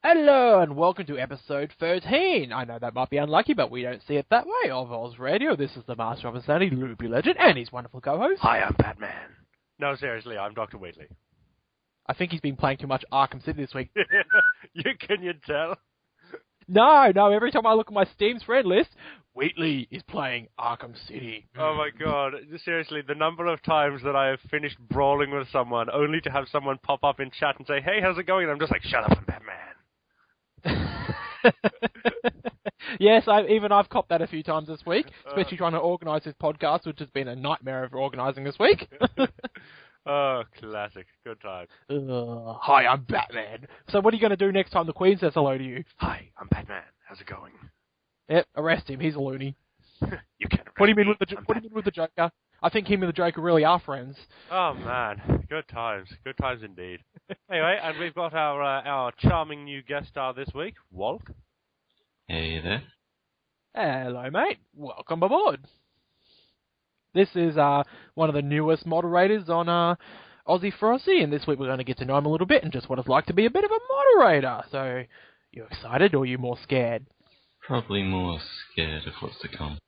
Hello and welcome to episode 13. I know that might be unlucky, but we don't see it that way. Of Oz Radio, this is the Master of Insanity, Loopy Legend, and his wonderful co-host. Hi, I'm Batman. No, seriously, I'm Dr. Wheatley. I think he's been playing too much Arkham City this week. Can you tell? No, every time I look at my Steam's friend list, Wheatley is playing Arkham City. Oh my god, seriously, the number of times that I have finished brawling with someone only to have someone pop up in chat and say, hey, how's it going? And I'm just like, shut up, I'm Batman. Yes, I've copped that a few times this week, especially trying to organise this podcast, which has been a nightmare of organising this week. Oh, classic. Good time. Hi, I'm Batman. So what are you going to do next time the Queen says hello to you? Hi, I'm Batman. How's it going? Yep, arrest him. He's a loony. You can't arrest What do you mean me. what do you mean with the Joker? I think him and the Joker really are friends. Oh, man. Good times. Good times indeed. Anyway, and we've got our charming new guest star this week, Wolke. Hey there. Hello, mate. Welcome aboard. This is one of the newest moderators on Aussie for Aussie, and this week we're going to get to know him a little bit and just what it's like to be a bit of a moderator. So, you excited or are you more scared? Probably more scared of what's to come.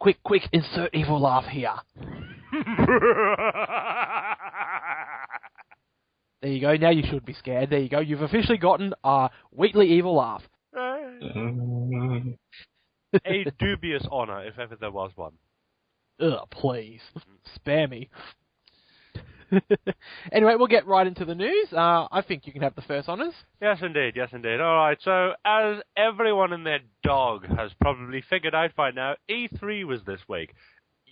Quick, insert evil laugh here. There you go, now you should be scared. There you go, you've officially gotten a Wheatley evil laugh. A dubious honour, if ever there was one. Ugh, please. Spare me. Anyway, we'll get right into the news. I think you can have the first honours. Yes, indeed. Alright, so as everyone and their dog has probably figured out by now, E3 was this week.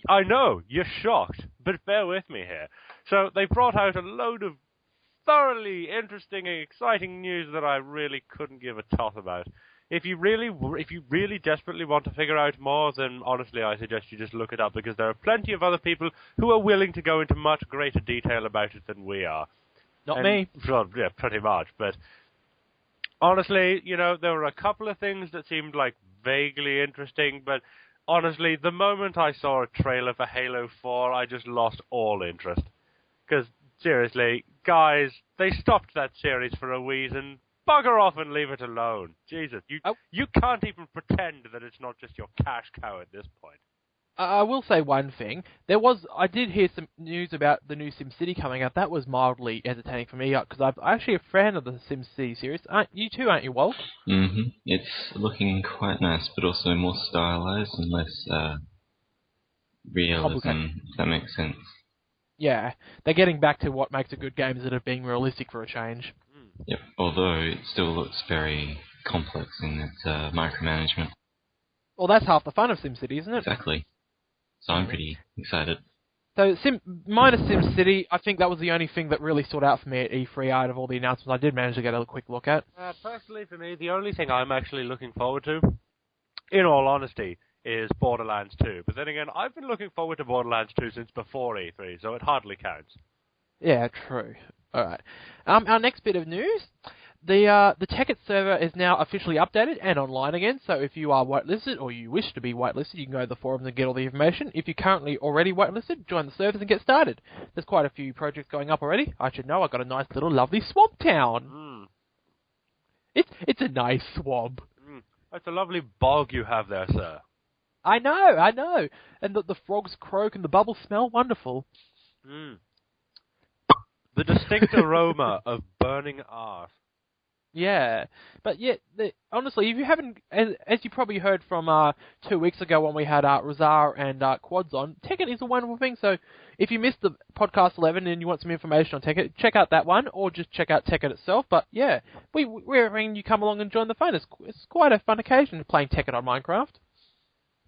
I know, you're shocked, but bear with me here. So they brought out a load of thoroughly interesting and exciting news that I really couldn't give a toss about. If you really desperately want to figure out more, then honestly I suggest you just look it up, because there are plenty of other people who are willing to go into much greater detail about it than we are. Not me. Well, yeah, pretty much, but honestly, you know, there were a couple of things that seemed like vaguely interesting, but honestly, the moment I saw a trailer for Halo 4, I just lost all interest. Because, seriously, guys, they stopped that series for a reason. Bugger off and leave it alone. Jesus, you can't even pretend that it's not just your cash cow at this point. I will say one thing. I did hear some news about the new SimCity coming out. That was mildly entertaining for me, because I'm actually a fan of the SimCity series. You too, aren't you, Walt? Mm-hmm. It's looking quite nice, but also more stylized and less realism, if that makes sense. Yeah, they're getting back to what makes a good game, is it of being realistic for a change. Yep, although it still looks very complex in its micromanagement. Well, that's half the fun of SimCity, isn't it? Exactly. So I'm pretty excited. So, minus SimCity, I think that was the only thing that really stood out for me at E3 out of all the announcements I did manage to get a quick look at. Personally, for me, the only thing I'm actually looking forward to, in all honesty, is Borderlands 2. But then again, I've been looking forward to Borderlands 2 since before E3, so it hardly counts. Yeah, true. Alright. Our next bit of news, the Tekkit server is now officially updated and online again, so if you are whitelisted or you wish to be whitelisted, you can go to the forums and get all the information. If you're currently already whitelisted, join the servers and get started. There's quite a few projects going up already. I should know, I got a nice little lovely swamp town. It's a nice swamp. That's a lovely bog you have there, sir. I know. And the frogs croak and the bubbles smell wonderful. The distinct aroma of burning arse. Yeah, but yeah, honestly, if you haven't, as you probably heard from 2 weeks ago when we had Razar and Quads on, Tekkit is a wonderful thing. So if you missed the podcast 11 and you want some information on Tekkit, check out that one, or just check out Tekkit itself. But yeah, we're having you come along and join the fun. It's quite a fun occasion playing Tekkit on Minecraft.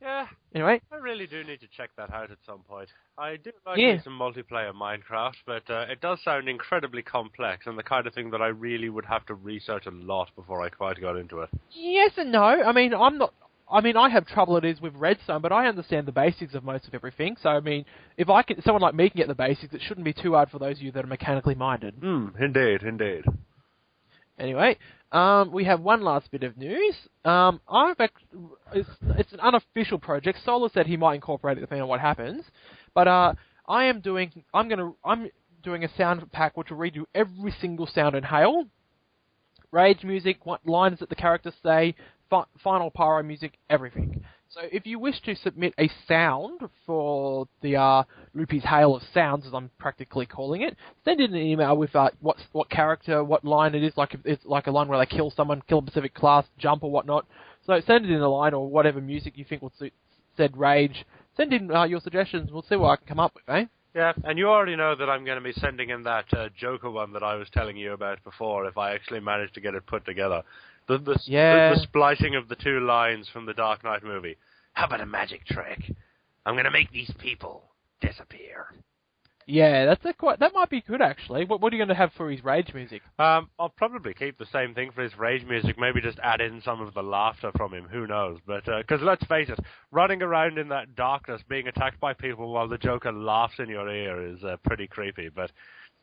Yeah. Anyway, I really do need to check that out at some point. I do like some multiplayer Minecraft, but it does sound incredibly complex and the kind of thing that I really would have to research a lot before I quite got into it. Yes and no. I mean, I have trouble it is with redstone, but I understand the basics of most of everything. So, I mean, if someone like me can get the basics, it shouldn't be too hard for those of you that are mechanically minded. Indeed. Anyway, we have one last bit of news. It's an unofficial project. Solar said he might incorporate it depending on what happens, but I'm doing a sound pack which will redo every single sound in Hail, rage music, what lines that the characters say, final pyro music, everything. So if you wish to submit a sound for the Loopy's Hail of Sounds, as I'm practically calling it, send in an email with what character, what line it is, like if it's like a line where they kill someone, kill a specific class, jump or whatnot. So send it in a line or whatever music you think will suit said rage. Send in your suggestions, we'll see what I can come up with, eh? Yeah, and you already know that I'm going to be sending in that Joker one that I was telling you about before, if I actually manage to get it put together. The splicing of the two lines from the Dark Knight movie. How about a magic trick? I'm going to make these people disappear. Yeah, that might be good, actually. What are you going to have for his rage music? I'll probably keep the same thing for his rage music, maybe just add in some of the laughter from him, who knows. But, because let's face it, running around in that darkness, being attacked by people while the Joker laughs in your ear is pretty creepy, but...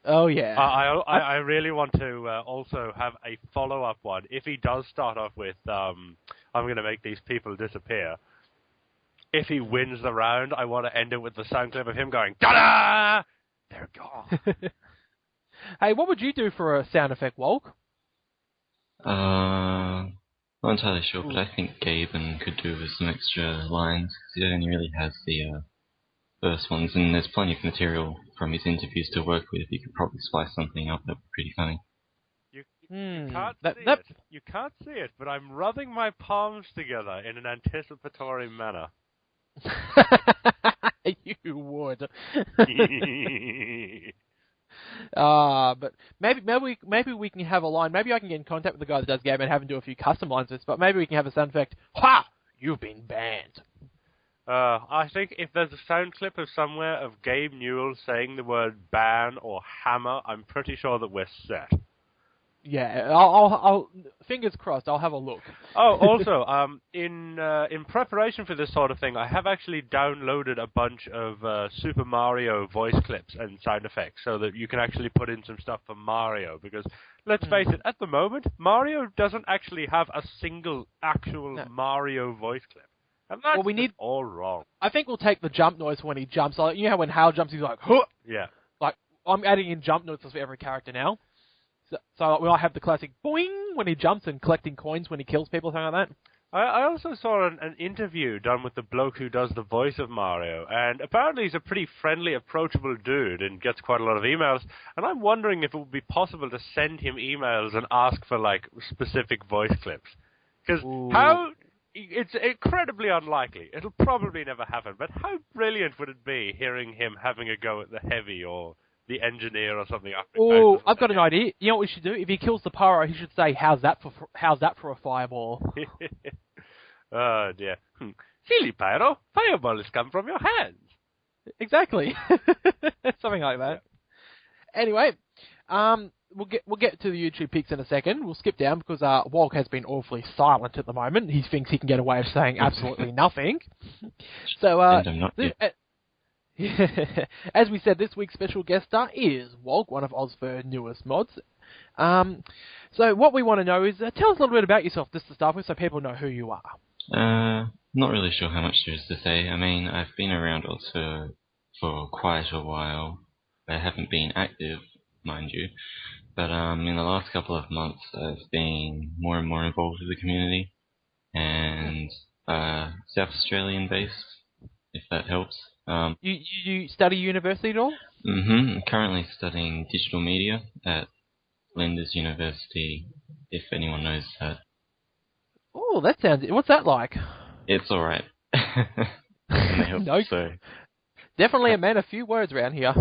Oh, yeah. I really want to also have a follow-up one. If he does start off with, I'm going to make these people disappear, if he wins the round, I want to end it with the sound clip of him going, ta-da! They're gone. Hey, what would you do for a sound effect, Wolke? Not entirely sure, but I think Gaben could do with some extra lines, because he only really has the first ones, and there's plenty of material from his interviews to work with. You could probably splice something up that'd be pretty funny. You can't see it, but I'm rubbing my palms together in an anticipatory manner. You would. But maybe we can have a line. Maybe I can get in contact with the guy that does game and have him do a few custom lines with this. But maybe we can have a sound effect. Ha! You've been banned. I think if there's a sound clip of somewhere of Gabe Newell saying the word ban or hammer, I'm pretty sure that we're set. Yeah, I'll fingers crossed. I'll have a look. Oh, also, in preparation for this sort of thing, I have actually downloaded a bunch of Super Mario voice clips and sound effects, so that you can actually put in some stuff for Mario. Because let's face it, at the moment, Mario doesn't actually have a single actual Mario voice clip, and that's all wrong. I think we'll take the jump noise when he jumps. Like, you know how when Hal jumps, he's like, huh! Yeah. Like, I'm adding in jump noises for every character now. So we might have the classic boing when he jumps and collecting coins when he kills people, something like that. I also saw an interview done with the bloke who does the voice of Mario, and apparently he's a pretty friendly, approachable dude and gets quite a lot of emails, and I'm wondering if it would be possible to send him emails and ask for, like, specific voice clips. Because it's incredibly unlikely. It'll probably never happen, but how brilliant would it be hearing him having a go at the Heavy or the engineer or something? Oh, I've got an idea. You know what we should do? If he kills the pyro, he should say, "How's that for a fireball?" Oh dear. Silly pyro, fireballs come from your hands. Exactly. Something like that. Yeah. Anyway, we'll get to the YouTube picks in a second. We'll skip down because Wolke has been awfully silent at the moment. He thinks he can get away with saying absolutely nothing. So as we said, this week's special guest star is Wolke, one of Ozfur's newest mods. So what we want to know is, tell us a little bit about yourself, just to start with, so people know who you are. Not really sure how much there is to say. I mean, I've been around Ozfur for quite a while. I haven't been active, mind you, but in the last couple of months, I've been more and more involved with the community, and South Australian based, if that helps. You study university at all? Mm-hmm. I'm currently studying digital media at Flinders University, if anyone knows that. Oh, that sounds... What's that like? It's alright. No, so. Definitely a man of few words around here.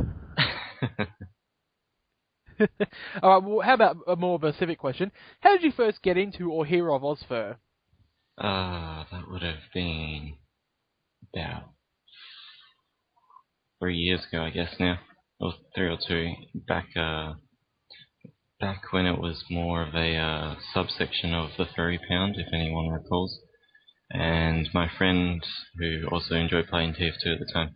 Alright, well, how about a more of a civic question? How did you first get into or hear of Ozfur? That would have been about 3 years ago, I guess now, or 3 or 2, back when it was more of a subsection of the Furry Pound, if anyone recalls. And my friend, who also enjoyed playing TF2 at the time,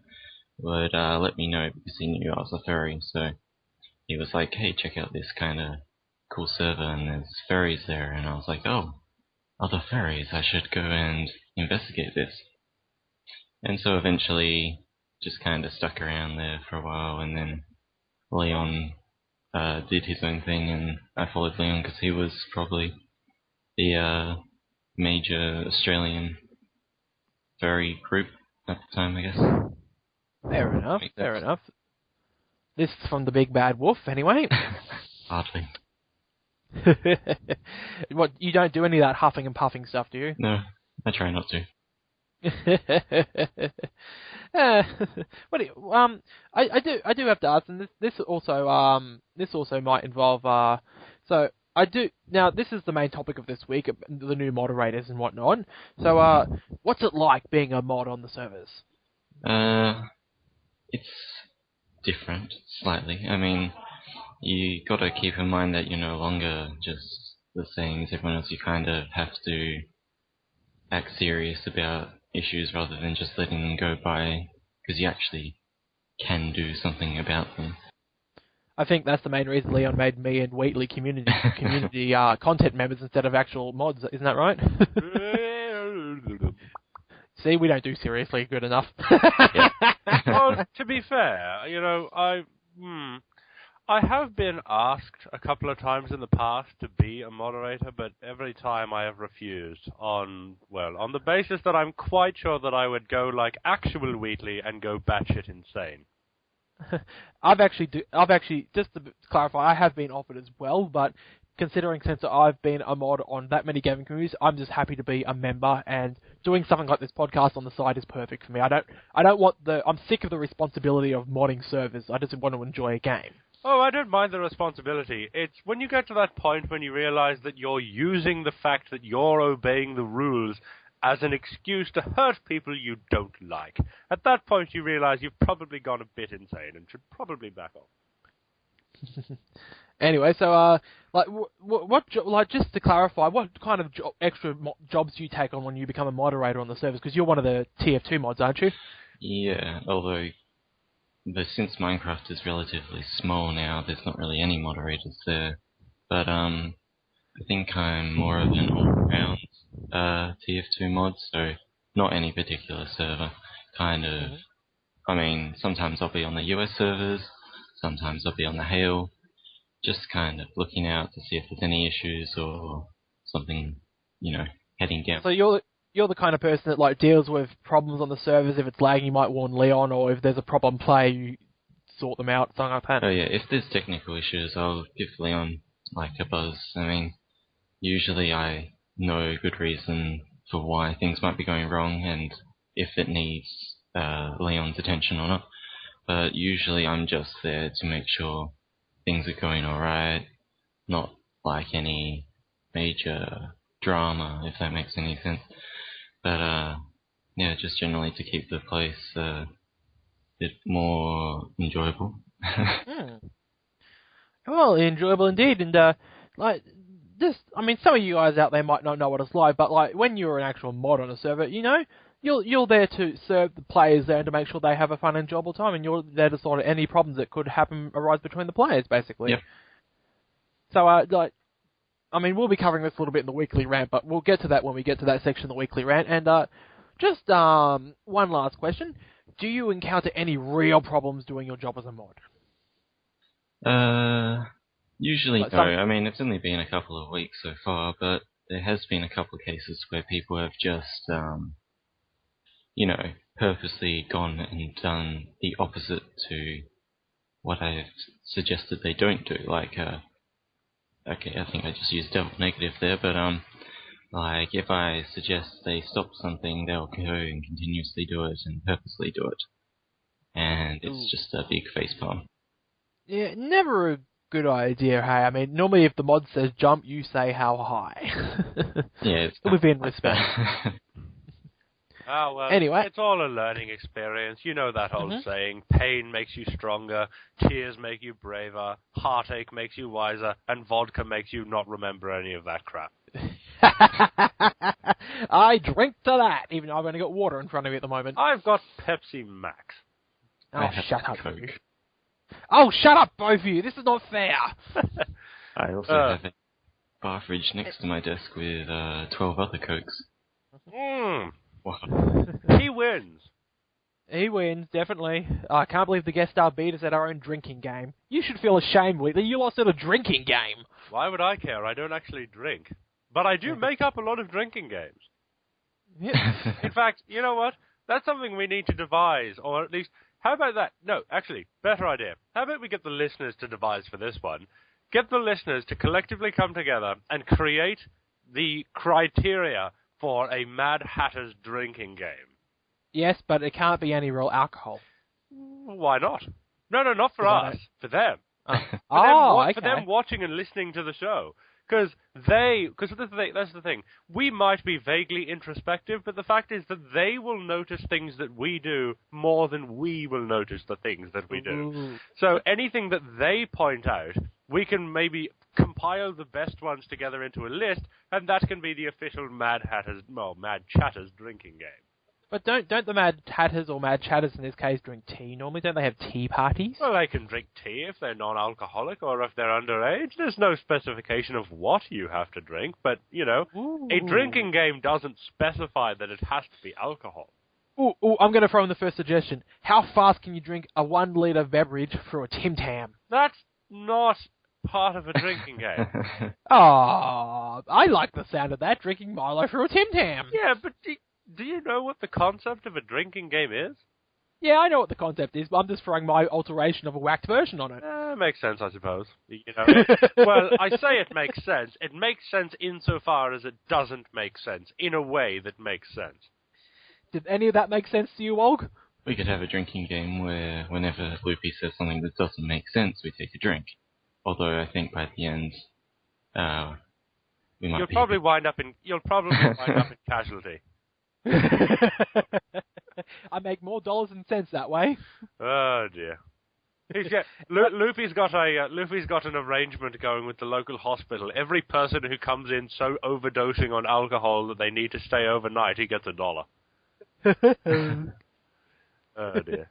would let me know because he knew I was a furry, so he was like, hey, check out this kind of cool server, and there's furries there, and I was like, oh, other furries, I should go and investigate this. And so eventually just kind of stuck around there for a while, and then Leon did his own thing, and I followed Leon because he was probably the major Australian furry group at the time, I guess. Fair enough. Makes Fair sense. enough. This is from the Big Bad Wolf, anyway. Hardly. What, you don't do any of that huffing and puffing stuff, do you? No, I try not to. What do you, I do have to ask, and this also might involve so I do now. This is the main topic of this week, the new moderators and whatnot. So what's it like being a mod on the servers? It's different, slightly. I mean, you gotta keep in mind that you're no longer just the same as everyone else. You kind of have to act serious about issues rather than just letting them go by, because you actually can do something about them. I think that's the main reason Leon made me and Wheatley community content members instead of actual mods. Isn't that right? See, we don't do seriously good enough. Well, to be fair, I have been asked a couple of times in the past to be a moderator, but every time I have refused on the basis that I'm quite sure that I would go like actual Wheatley and go batshit insane. I've actually, just to clarify, I have been offered as well, but considering since I've been a mod on that many gaming communities, I'm just happy to be a member, and doing something like this podcast on the side is perfect for me. I'm sick of the responsibility of modding servers. I just want to enjoy a game. Oh, I don't mind the responsibility. It's when you get to that point when you realize that you're using the fact that you're obeying the rules as an excuse to hurt people you don't like. At that point, you realize you've probably gone a bit insane and should probably back off. Anyway, so just to clarify, what kind of extra jobs do you take on when you become a moderator on the servers? Because you're one of the TF2 mods, aren't you? Yeah, although since Minecraft is relatively small now, there's not really any moderators there. But I think I'm more of an all-round TF2 mod, so not any particular server. Kind of, I mean, sometimes I'll be on the US servers, sometimes I'll be on the Hail, just kind of looking out to see if there's any issues or something, heading down. So you're the kind of person that like deals with problems on the servers. If it's lagging, you might warn Leon, or if there's a problem player, you sort them out, something like that. Oh yeah, if there's technical issues, I'll give Leon like a buzz. I mean, usually I know a good reason for why things might be going wrong, and if it needs Leon's attention or not. But usually I'm just there to make sure things are going alright, not like any major drama, if that makes any sense. But yeah, just generally to keep the place a bit more enjoyable. Well, enjoyable indeed, and some of you guys out there might not know what it's like, but like when you're an actual mod on a server, you're there to serve the players there and to make sure they have a fun and enjoyable time, and you're there to sort of any problems that could arise between the players, basically. Yep. So, we'll be covering this a little bit in the weekly rant, but we'll get to that when we get to that section of the weekly rant. And just one last question: do you encounter any real problems doing your job as a mod? Usually no. I mean, it's only been a couple of weeks so far, but there has been a couple of cases where people have just, purposely gone and done the opposite to what I've suggested they don't do. Like, okay, I think I just used double negative there, but like if I suggest they stop something, they'll go and continuously do it and purposely do it, and it's just a big facepalm. Yeah, never a good idea, hey? I mean, normally if the mod says jump, you say how high. Yeah, it's within respect. Oh, well, anyway. It's all a learning experience. You know that old saying, pain makes you stronger, tears make you braver, heartache makes you wiser, and vodka makes you not remember any of that crap. I drink to that, even though I've only got water in front of me at the moment. I've got Pepsi Max. Oh, shut up, Coke. Oh, shut up, both of you. This is not fair. I also have a bar fridge next to my desk with 12 other Cokes. Wow. He wins. He wins, definitely. I can't believe the guest star beat us at our own drinking game. You should feel ashamed, Wheatley. You lost at a drinking game. Why would I care? I don't actually drink. But I do make up a lot of drinking games. Yeah. In fact, you know what? That's something we need to devise, or at least, how about that? No, actually, better idea. How about we get the listeners to devise for this one? Get the listeners to collectively come together and create the criteria for a Mad Hatter's drinking game. Yes, but it can't be any real alcohol. Why not? No, not for us. For them. For them watching and listening to the show. Because that's the thing. We might be vaguely introspective, but the fact is that they will notice things that we do more than we will notice the things that we do. Ooh. So anything that they point out, we can maybe compile the best ones together into a list, and that can be the official Mad Chatters drinking game. But don't the Mad Hatters or Mad Chatters in this case drink tea normally? Don't they have tea parties? Well, they can drink tea if they're non-alcoholic or if they're underage. There's no specification of what you have to drink, but, a drinking game doesn't specify that it has to be alcohol. Ooh, I'm going to throw in the first suggestion. How fast can you drink a 1 litre beverage through a Tim Tam? That's not part of a drinking game. Oh, I like the sound of that, drinking Milo through a Tim Tam. Yeah, but do you know what the concept of a drinking game is? Yeah, I know what the concept is, but I'm just throwing my alteration of a whacked version on it. Makes sense, I suppose. Well, I say it makes sense. It makes sense insofar as it doesn't make sense, in a way that makes sense. Did any of that make sense to you, Olg? We could have a drinking game where whenever Loopy says something that doesn't make sense, we take a drink. Although I think by the end, we might You'll probably wind up in casualty. I make more dollars and cents that way. Oh dear. Luffy's got an arrangement going with the local hospital. Every person who comes in so overdosing on alcohol that they need to stay overnight, he gets $1. Oh dear.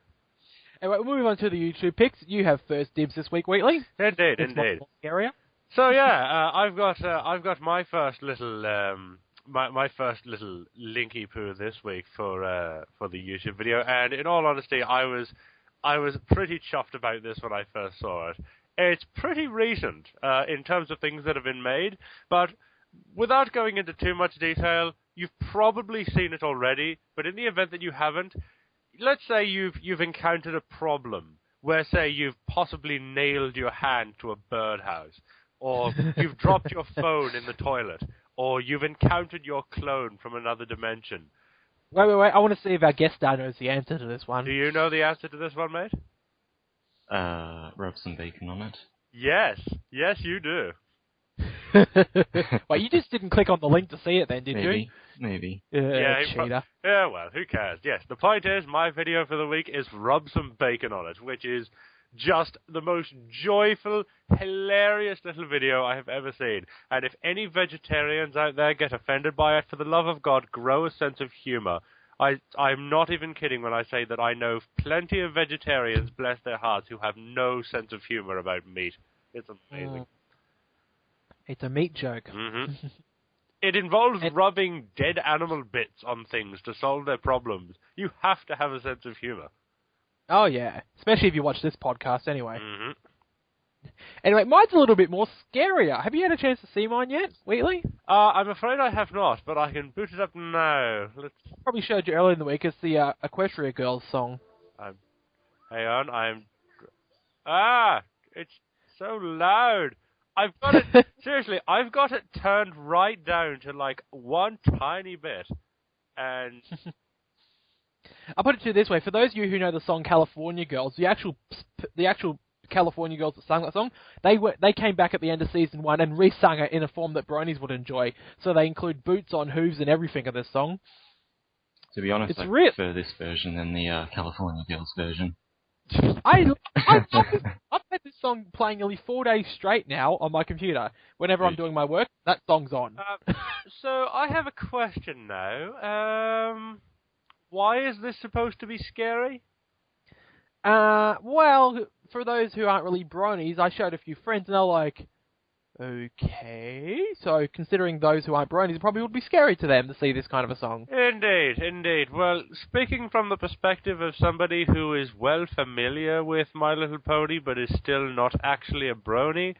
Anyway, moving on to the YouTube picks. You have first dibs this week, Wheatley. Indeed. Area. So yeah, I've got my first little my first little linky poo this week for the YouTube video, and in all honesty, I was pretty chuffed about this when I first saw it. It's pretty recent in terms of things that have been made, but without going into too much detail, you've probably seen it already. But in the event that you haven't, let's say you've encountered a problem where, say, you've possibly nailed your hand to a birdhouse, or you've dropped your phone in the toilet, or you've encountered your clone from another dimension. Wait. I want to see if our guest star knows the answer to this one. Do you know the answer to this one, mate? Rub some bacon on it. Yes, you do. Wait, you just didn't click on the link to see it then, did you? Maybe. Cheater. Yeah, well, who cares? Yes, the point is, my video for the week is rub some bacon on it, which is just the most joyful, hilarious little video I have ever seen. And if any vegetarians out there get offended by it, for the love of God, grow a sense of humor. I'm not even kidding when I say that I know plenty of vegetarians, bless their hearts, who have no sense of humor about meat. It's amazing. It's a meat joke. Mm-hmm. It involves rubbing dead animal bits on things to solve their problems. You have to have a sense of humor. Oh, yeah. Especially if you watch this podcast, anyway. Mm-hmm. Anyway, mine's a little bit more scarier. Have you had a chance to see mine yet, Wheatley? I'm afraid I have not, but I can boot it up now. Probably showed you earlier in the week. It's the Equestria Girls song. Hang on, it's so loud. I've got it, seriously, I've got it turned right down to like one tiny bit, and... I'll put it to you this way. For those of you who know the song California Girls, the actual California Girls that sang that song, they came back at the end of season 1 and re-sung it in a form that bronies would enjoy. So they include boots on hooves and everything of this song. To be honest, I prefer this version than the California Girls version. I've had this song playing nearly 4 days straight now on my computer. Whenever I'm doing my work, that song's on. So I have a question now. Why is this supposed to be scary? Well, for those who aren't really bronies, I showed a few friends and they're like, Okay, so considering those who aren't bronies, it probably would be scary to them to see this kind of a song. Indeed, indeed. Well, speaking from the perspective of somebody who is well familiar with My Little Pony but is still not actually a brony,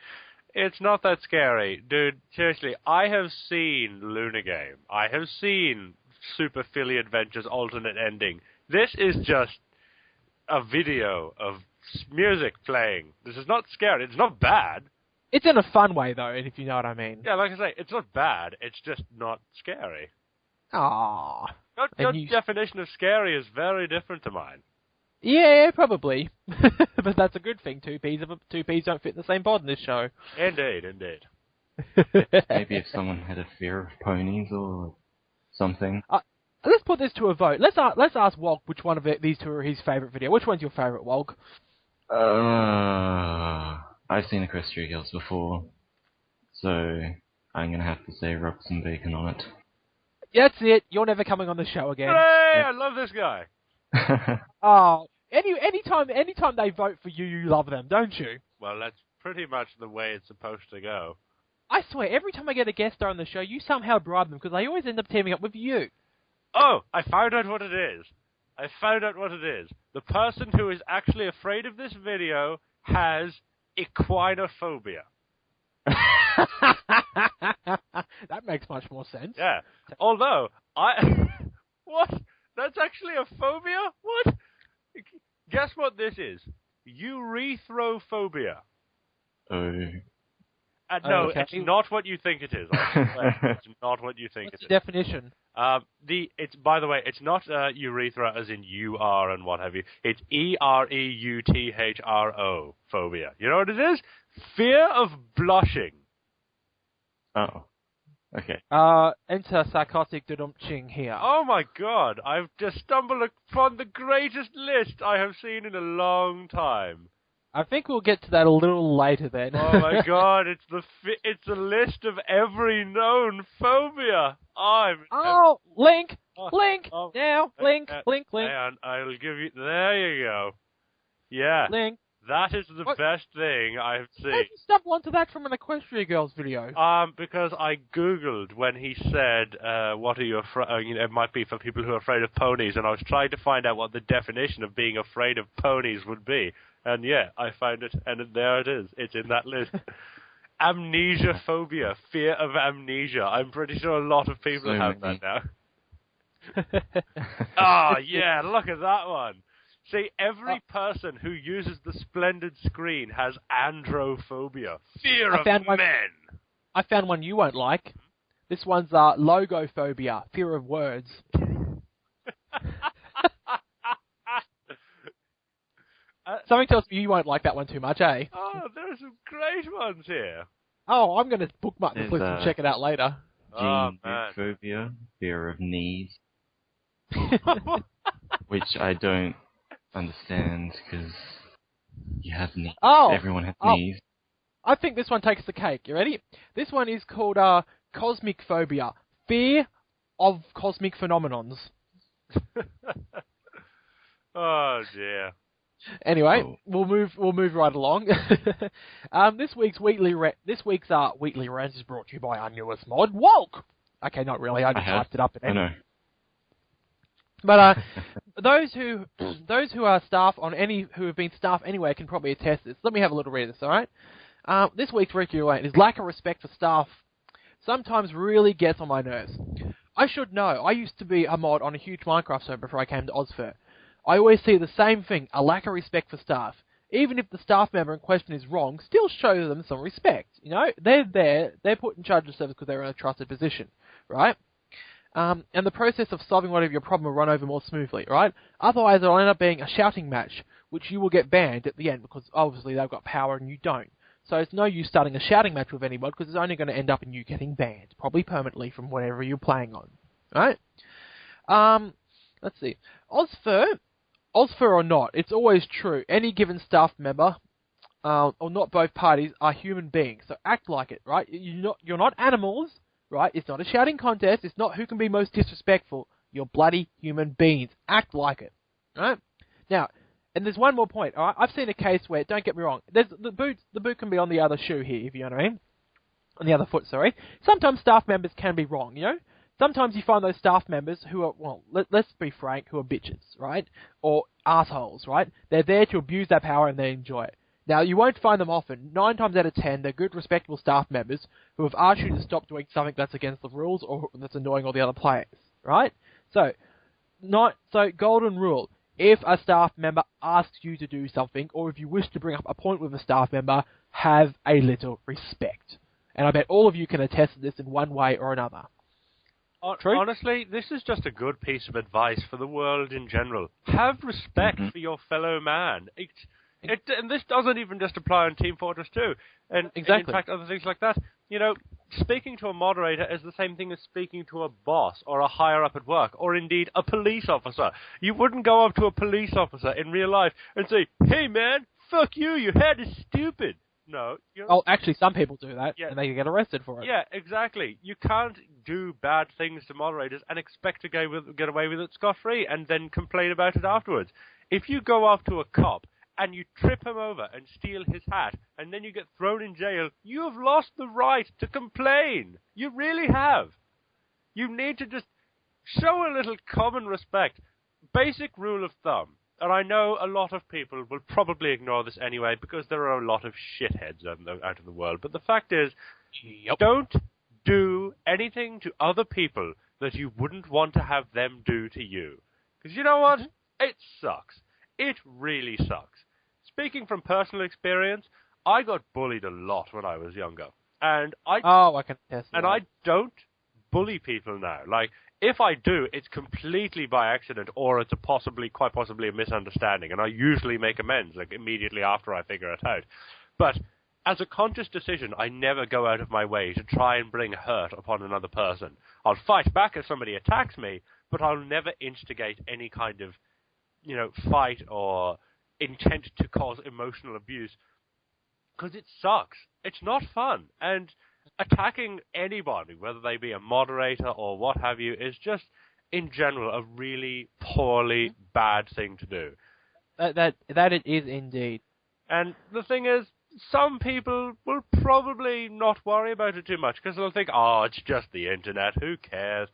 it's not that scary. Dude, seriously, I have seen Luna Game. I have seen Super Philly Adventures alternate ending. This is just a video of music playing. This is not scary. It's not bad. It's in a fun way, though, if you know what I mean. Yeah, like I say, it's not bad. It's just not scary. Ah. Your definition of scary is very different to mine. Yeah, probably. But that's a good thing. Two peas don't fit in the same pod in this show. Indeed, indeed. Maybe if someone had a fear of ponies or something. Let's put this to a vote. Let's ask Wolke which one of these two are his favourite video. Which one's your favourite, Wolke? I've seen Equestria Girls before, so I'm going to have to say Rocks and Bacon on it. That's it. You're never coming on the show again. Hooray! I love this guy. Oh, anytime they vote for you, you love them, don't you? Well, that's pretty much the way it's supposed to go. I swear, every time I get a guest star on the show, you somehow bribe them, because they always end up teaming up with you. Oh, I found out what it is. The person who is actually afraid of this video has equinophobia. That makes much more sense. Yeah. Although, what? That's actually a phobia? What? Guess what this is? Urethrophobia. Oh. No, okay. It's not what you think it is. I swear. It's not what you think What's it the is. definition? By the way, it's not urethra as in UR and what have you. It's EREUTHRO phobia. You know what it is? Fear of blushing. Oh. Okay. Enter sarcastic dudum-ching here. Oh my god, I've just stumbled upon the greatest list I have seen in a long time. I think we'll get to that a little later then. Oh my god, it's a list of every known phobia. Link! Oh, Link! oh, Now! Link! Link! And I'll give you... There you go. Yeah. Link. That is the best thing I've seen. How did you stumble onto that from an Equestria Girls video? Because I googled when he said, what are you afraid... it might be for people who are afraid of ponies, and I was trying to find out what the definition of being afraid of ponies would be. And yeah, I found it, and there it is. It's in that list. Amnesia phobia, fear of amnesia. I'm pretty sure a lot of people have that now. Yeah, look at that one. See, every person who uses the splendid screen has androphobia, fear of men. I found one you won't like. This one's logophobia, fear of words. Something tells me you won't like that one too much, eh? Oh, there are some great ones here. Oh, I'm going to bookmark this list and check it out later. Phobia, fear of knees. Which I don't understand, because you have knees. Everyone has knees. I think this one takes the cake. You ready? This one is called cosmic phobia, fear of cosmic phenomenons. Oh dear. Anyway, we'll move right along. This week's Wheatley rant is brought to you by our newest mod, Wolke. Okay, not really. I just typed it up. I know. But those who are staff who have been staff anywhere can probably attest this. Let me have a little read of this. All right. This week's Wheatley rant is lack of respect for staff. Sometimes really gets on my nerves. I should know. I used to be a mod on a huge Minecraft server before I came to Ozfur. I always see the same thing, a lack of respect for staff. Even if the staff member in question is wrong, still show them some respect. You know, they're there, they're put in charge of the service because they're in a trusted position, right? And the process of solving whatever your problem will run over more smoothly, right? Otherwise, it'll end up being a shouting match, which you will get banned at the end because obviously they've got power and you don't. So it's no use starting a shouting match with anybody because it's only going to end up in you getting banned, probably permanently from whatever you're playing on, right? Let's see. Ozfur or not, it's always true. Any given staff member, or not both parties, are human beings. So act like it, right? You're not animals, right? It's not a shouting contest. It's not who can be most disrespectful. You're bloody human beings. Act like it, right? Now, and there's one more point. All right? I've seen a case where, don't get me wrong, the boot can be on the other shoe here, if you know what I mean. on the other foot, sorry, sometimes staff members can be wrong, you know? Sometimes you find those staff members who are, well, let's be frank, who are bitches, right? Or assholes, right? They're there to abuse their power and they enjoy it. Now, you won't find them often. 9 times out of 10, they're good, respectable staff members who have asked you to stop doing something that's against the rules or that's annoying all the other players, right? So golden rule. If a staff member asks you to do something, or if you wish to bring up a point with a staff member, have a little respect. And I bet all of you can attest to this in one way or another. True? Honestly, this is just a good piece of advice for the world in general. Have respect for your fellow man. And this doesn't even just apply on Team Fortress 2. And exactly. In fact, other things like that. You know, speaking to a moderator is the same thing as speaking to a boss or a higher up at work, or indeed a police officer. You wouldn't go up to a police officer in real life and say, "Hey man, fuck you, your head is stupid." No. Oh, actually, some people do that, and they get arrested for it. Yeah, exactly. You can't do bad things to moderators and expect to get away with it scot-free and then complain about it afterwards. If you go off to a cop and you trip him over and steal his hat, and then you get thrown in jail, you have lost the right to complain. You really have. You need to just show a little common respect. Basic rule of thumb. And I know a lot of people will probably ignore this anyway because there are a lot of shitheads out of the world. But the fact is, don't do anything to other people that you wouldn't want to have them do to you. Because you know what? It sucks. It really sucks. Speaking from personal experience, I got bullied a lot when I was younger. And I can attest to that. And I don't bully people now. Like, if I do, it's completely by accident, or it's quite possibly a misunderstanding, and I usually make amends, like, immediately after I figure it out. But as a conscious decision, I never go out of my way to try and bring hurt upon another person. I'll fight back if somebody attacks me, but I'll never instigate any kind of, fight or intent to cause emotional abuse, because it sucks. It's not fun, and attacking anybody, whether they be a moderator or what have you, is just, in general, a really poorly bad thing to do. That it is indeed. And the thing is, some people will probably not worry about it too much, because they'll think, it's just the internet, who cares?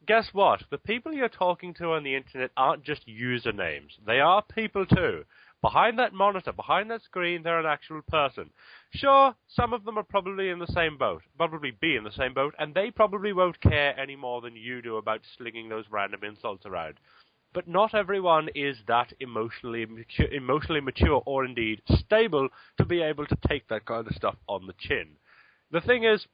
Guess what? The people you're talking to on the internet aren't just usernames. They are people too. Behind that monitor, behind that screen, they're an actual person. Sure, some of them are probably in the same boat, and they probably won't care any more than you do about slinging those random insults around. But not everyone is that emotionally mature or indeed stable to be able to take that kind of stuff on the chin. The thing is,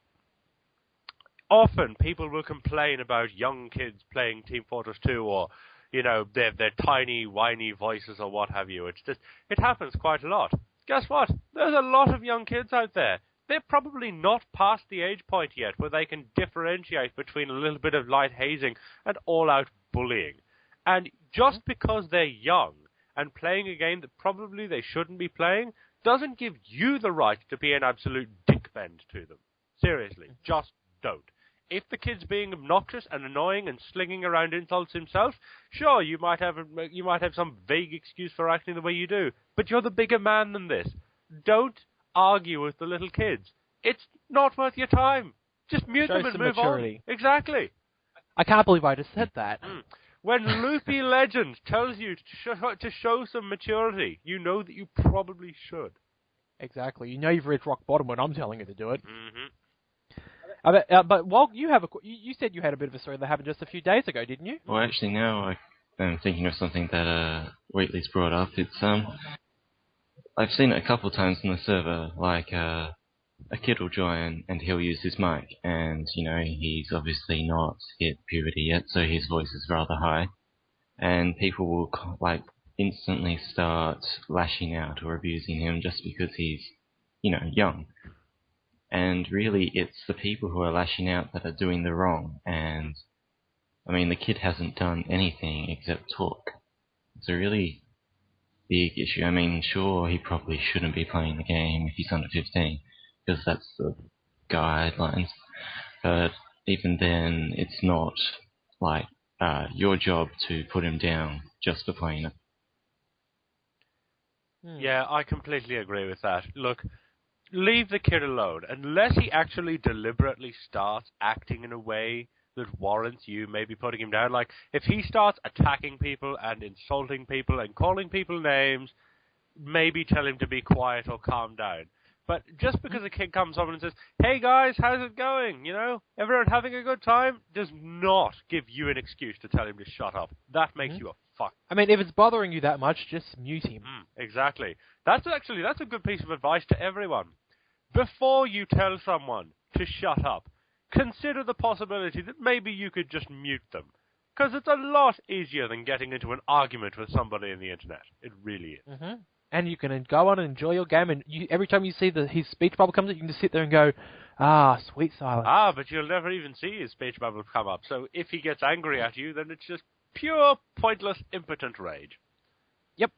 often people will complain about young kids playing Team Fortress 2 or their tiny, whiny voices or what have you. It's just, it happens quite a lot. Guess what? There's a lot of young kids out there. They're probably not past the age point yet where they can differentiate between a little bit of light hazing and all-out bullying. And just because they're young and playing a game that probably they shouldn't be playing doesn't give you the right to be an absolute dickbend to them. Seriously, just don't. If the kid's being obnoxious and annoying and slinging around insults himself, sure, you might have some vague excuse for acting the way you do, but you're the bigger man than this. Don't argue with the little kids. It's not worth your time. Just mute them and move on. Exactly. I can't believe I just said that. When Loopy Legend tells you to show some maturity, you know that you probably should. Exactly. You know you've reached rock bottom when I'm telling you to do it. Mm-hmm. But Walt, you said you had a bit of a story that happened just a few days ago, didn't you? Well, actually, now I'm thinking of something that Wheatley's brought up. It's I've seen it a couple of times on the server. Like a kid will join and he'll use his mic, and he's obviously not hit puberty yet, so his voice is rather high, and people will instantly start lashing out or abusing him just because he's young. And really, it's the people who are lashing out that are doing the wrong. And, I mean, the kid hasn't done anything except talk. It's a really big issue. I mean, sure, he probably shouldn't be playing the game if he's under 15, because that's the guidelines. But even then, it's not, your job to put him down just for playing it. Yeah, I completely agree with that. Look, leave the kid alone. Unless he actually deliberately starts acting in a way that warrants you maybe putting him down. Like, if he starts attacking people and insulting people and calling people names, maybe tell him to be quiet or calm down. But just because a kid comes up and says, "Hey guys, how's it going? You know, everyone having a good time?" does not give you an excuse to tell him to shut up. That makes you a fuck. I mean, if it's bothering you that much, just mute him. Exactly. That's a good piece of advice to everyone. Before you tell someone to shut up, consider the possibility that maybe you could just mute them. Because it's a lot easier than getting into an argument with somebody in the internet. It really is. And you can go on and enjoy your game, and every time you see his speech bubble comes up, you can just sit there and go, sweet silence. But you'll never even see his speech bubble come up. So if he gets angry at you, then it's just pure, pointless, impotent rage. Yep.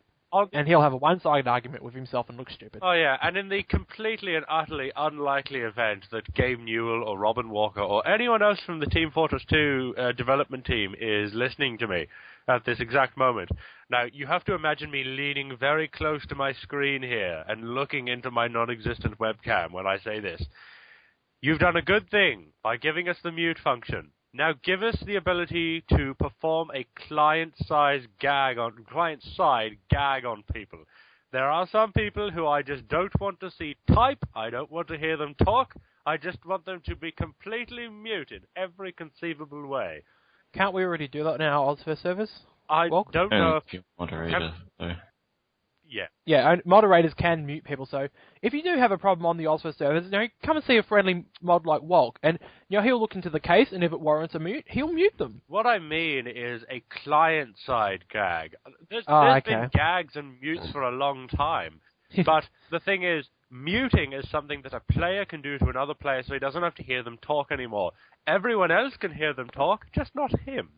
And he'll have a one-sided argument with himself and look stupid. Oh, yeah, and in the completely and utterly unlikely event that Gabe Newell or Robin Walker or anyone else from the Team Fortress 2 development team is listening to me at this exact moment. Now, you have to imagine me leaning very close to my screen here and looking into my non-existent webcam when I say this. You've done a good thing by giving us the mute function. Now give us the ability to perform a client-side gag on people. There are some people who I just don't want to see type. I don't want to hear them talk. I just want them to be completely muted every conceivable way. Can't we already do that in our Ozfest service? I don't know if you're moderator, so. Yeah, and moderators can mute people, so if you do have a problem on the Ozfest servers, come and see a friendly mod like Wolke, and he'll look into the case, and if it warrants a mute, he'll mute them. What I mean is a client-side gag. There's been gags and mutes for a long time, but the thing is, muting is something that a player can do to another player so he doesn't have to hear them talk anymore. Everyone else can hear them talk, just not him.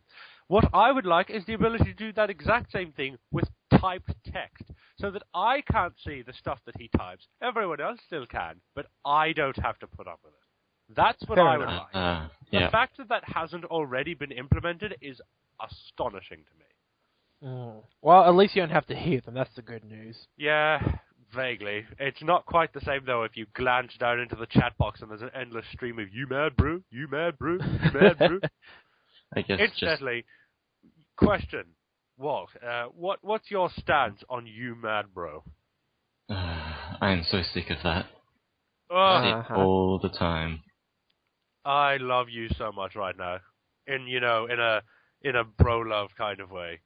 What I would like is the ability to do that exact same thing with typed text, so that I can't see the stuff that he types. Everyone else still can, but I don't have to put up with it. That's what I would like. The fact that that hasn't already been implemented is astonishing to me. Well, at least you don't have to hear them. That's the good news. Yeah, vaguely. It's not quite the same, though, if you glance down into the chat box and there's an endless stream of, "You mad, bro? You mad, bro? You mad, bro?" I guess Incidentally, question, Walt, what's your stance on "You mad, bro"? I am so sick of that. All the time. I love you so much right now, in a bro love kind of way,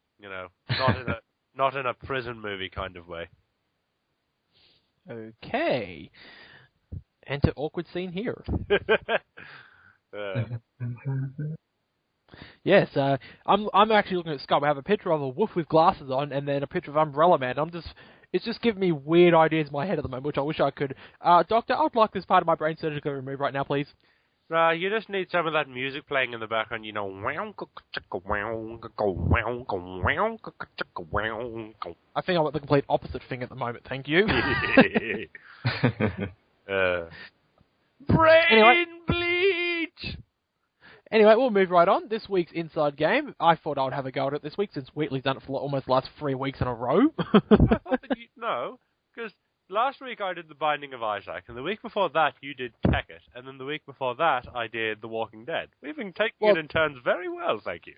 not in a prison movie kind of way. Okay. Enter awkward scene here. Yes, I'm actually looking at Scott. I have a picture of a wolf with glasses on, and then a picture of Umbrella Man. It's just giving me weird ideas in my head at the moment, which I wish I could. Doctor, I'd like this part of my brain surgically removed right now, please. You just need some of that music playing in the background, I think I'm at the complete opposite thing at the moment, thank you. Brain bleach! Anyway, we'll move right on. This week's Inside Game. I thought I would have a go at it this week, since Wheatley's done it for almost the last 3 weeks in a row. No, because last week I did The Binding of Isaac, and the week before that you did Tekkit, and then the week before that I did The Walking Dead. We've been taking it in turns very well, thank you.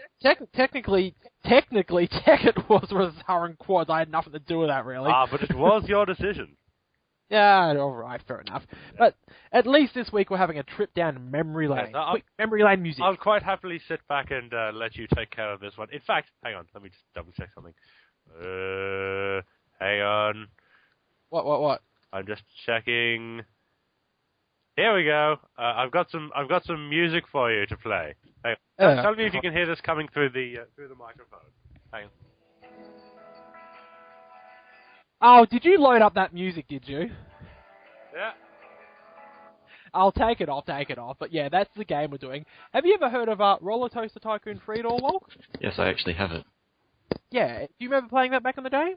Technically, Tekkit was Rosarin Quads. I had nothing to do with that, really. But it was your decision. Yeah, alright, fair enough. But at least this week we're having a trip down memory lane. Quick memory lane music. I'll quite happily sit back and let you take care of this one. In fact, hang on, let me just double check something. Hang on. What? I'm just checking. Here we go. I've got some music for you to play. Hey, tell me if you can hear this coming through the microphone. Hang on. Oh, did you load up that music, did you? Yeah. I'll take it off. But yeah, that's the game we're doing. Have you ever heard of Roller Coaster Tycoon 3 at all, Wolke? Yes, I actually have it. Yeah. Do you remember playing that back in the day?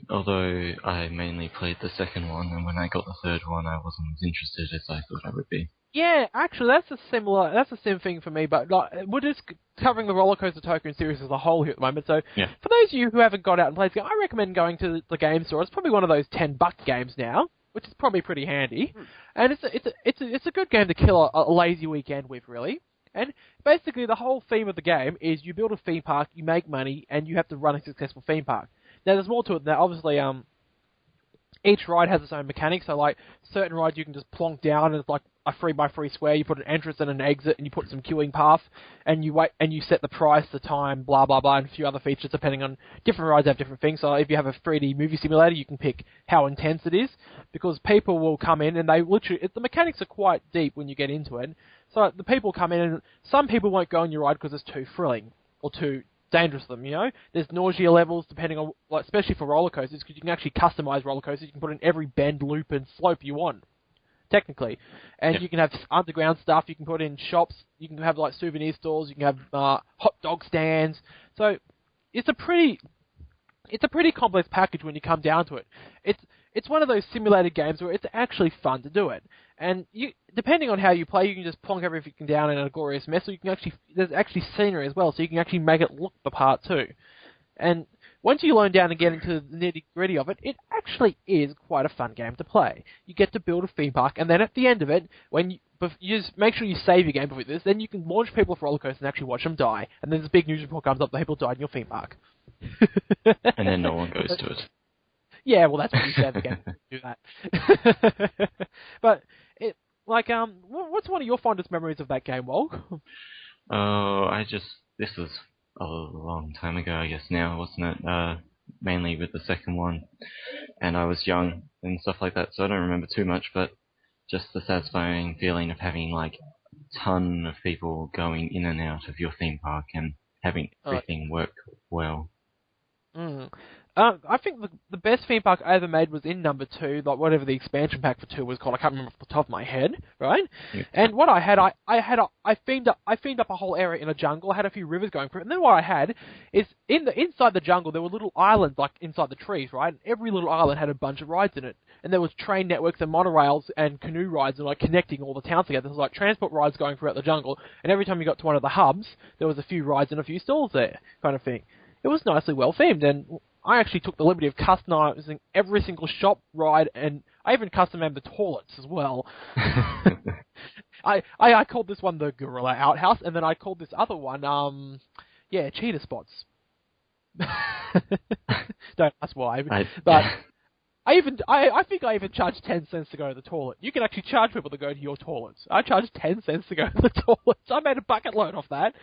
Although I mainly played the second one, and when I got the third one, I wasn't as interested as I thought I would be. Yeah, actually, that's the same thing for me, but we're just covering the Roller Coaster Tycoon series as a whole here at the moment, so for those of you who haven't got out and played the game, I recommend going to the game store. It's probably one of those $10 games now. which is probably pretty handy. And it's a good game to kill a lazy weekend with, really. And basically, the whole theme of the game is you build a theme park, you make money, and you have to run a successful theme park. Now, there's more to it than that. Obviously, each ride has its own mechanics. So, like, certain rides you can just plonk down, and it's like a 3x3 square. You put an entrance and an exit, and you put some queuing path, and you wait, and you set the price, the time, blah blah blah, and a few other features depending on different rides have different things. So, if you have a 3D movie simulator, you can pick how intense it is, because people will come in and they literally the mechanics are quite deep when you get into it. So the people come in, and some people won't go on your ride because it's too thrilling or too dangerous for them, you know? There's nausea levels depending on, like, especially for roller coasters, because you can actually customize roller coasters. You can put in every bend, loop, and slope you want, technically. And you can have underground stuff, you can put in shops, you can have, like, souvenir stores, you can have hot dog stands. So it's a pretty complex package when you come down to it. It's one of those simulated games where it's actually fun to do it. And depending on how you play, you can just plonk everything down in a glorious mess, or you can there's actually scenery as well, so you can actually make it look the part too. And once you learn down and get into the nitty-gritty of it, it actually is quite a fun game to play. You get to build a theme park, and then at the end of it, when you just make sure you save your game before this, then you can launch people off roller coasters and actually watch them die. And then this big news report comes up that people died in your theme park. And then no one goes to it. Yeah, well, that's what you said again. Do that. But what's one of your fondest memories of that game, Wolke? Oh, this was a long time ago, I guess now, wasn't it? Mainly with the second one, and I was young and stuff like that, so I don't remember too much. But just the satisfying feeling of having like a ton of people going in and out of your theme park and having everything work well. I think the best theme park I ever made was in number 2, like whatever the expansion pack for 2 was called. I can't remember off the top of my head, right? Yeah. And what I had, I themed up a whole area in a jungle. I had a few rivers going through it, and then what I had is inside the jungle there were little islands like inside the trees, right? And every little island had a bunch of rides in it, and there was train networks and monorails and canoe rides and like connecting all the towns together. There was like transport rides going throughout the jungle, and every time you got to one of the hubs, there was a few rides and a few stalls there, kind of thing. It was nicely well themed, and I actually took the liberty of customizing every single shop, ride, and I even customized the toilets as well. I called this one the Gorilla Outhouse, and then I called this other one, Cheetah Spots. Don't ask why, but I think I even charged 10 cents to go to the toilet. You can actually charge people to go to your toilets. I charged 10 cents to go to the toilets. I made a bucket load off that.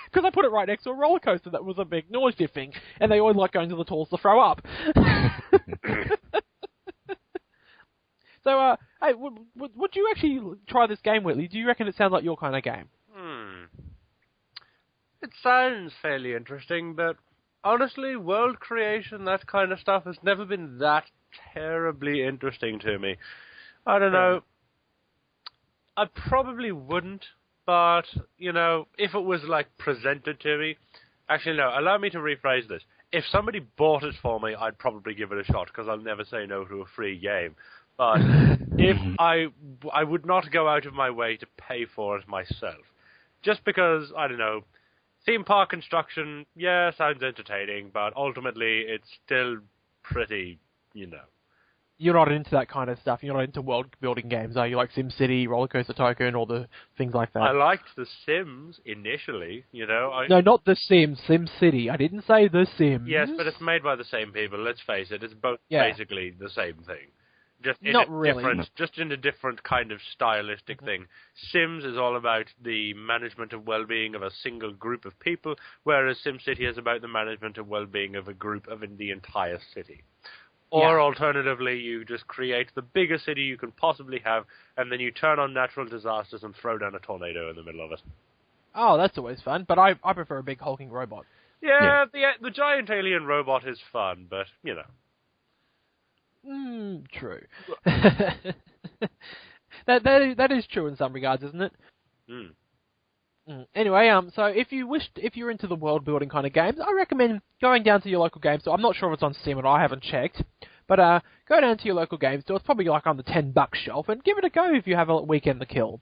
Because I put it right next to a roller coaster that was a big nausea thing, and they always like going to the toilets to throw up. So, hey, would you actually try this game, Wheatley? Do you reckon it sounds like your kind of game? It sounds fairly interesting, but honestly, world creation, that kind of stuff, has never been that terribly interesting to me. I don't know. I probably wouldn't. But, you know, if it was, like, presented to me... Actually, no, allow me to rephrase this. If somebody bought it for me, I'd probably give it a shot, because I'll never say no to a free game. But if I would not go out of my way to pay for it myself. Just because, I don't know, theme park construction, yeah, sounds entertaining, but ultimately it's still pretty, you know... You're not into that kind of stuff. You're not into world-building games, are you? Like SimCity, Roller Coaster Tycoon, or the things like that. I liked The Sims initially, you know. No, not The Sims, SimCity. I didn't say The Sims. Yes, but it's made by the same people. Let's face it, it's both basically the same thing. Just in not really. Just in a different kind of stylistic thing. Sims is all about the management of well-being of a single group of people, whereas SimCity is about the management of well-being of a group of the entire city. Or alternatively, you just create the biggest city you can possibly have, and then you turn on natural disasters and throw down a tornado in the middle of it. Oh, that's always fun, but I prefer a big hulking robot. Yeah, the giant alien robot is fun, but, you know. True. that is true in some regards, isn't it? Anyway, so if you're into the world building kind of games, I recommend going down to your local game store. I'm not sure if it's on Steam or not, I haven't checked, but go down to your local game store. It's probably like on the $10 shelf, and give it a go if you have a weekend to kill.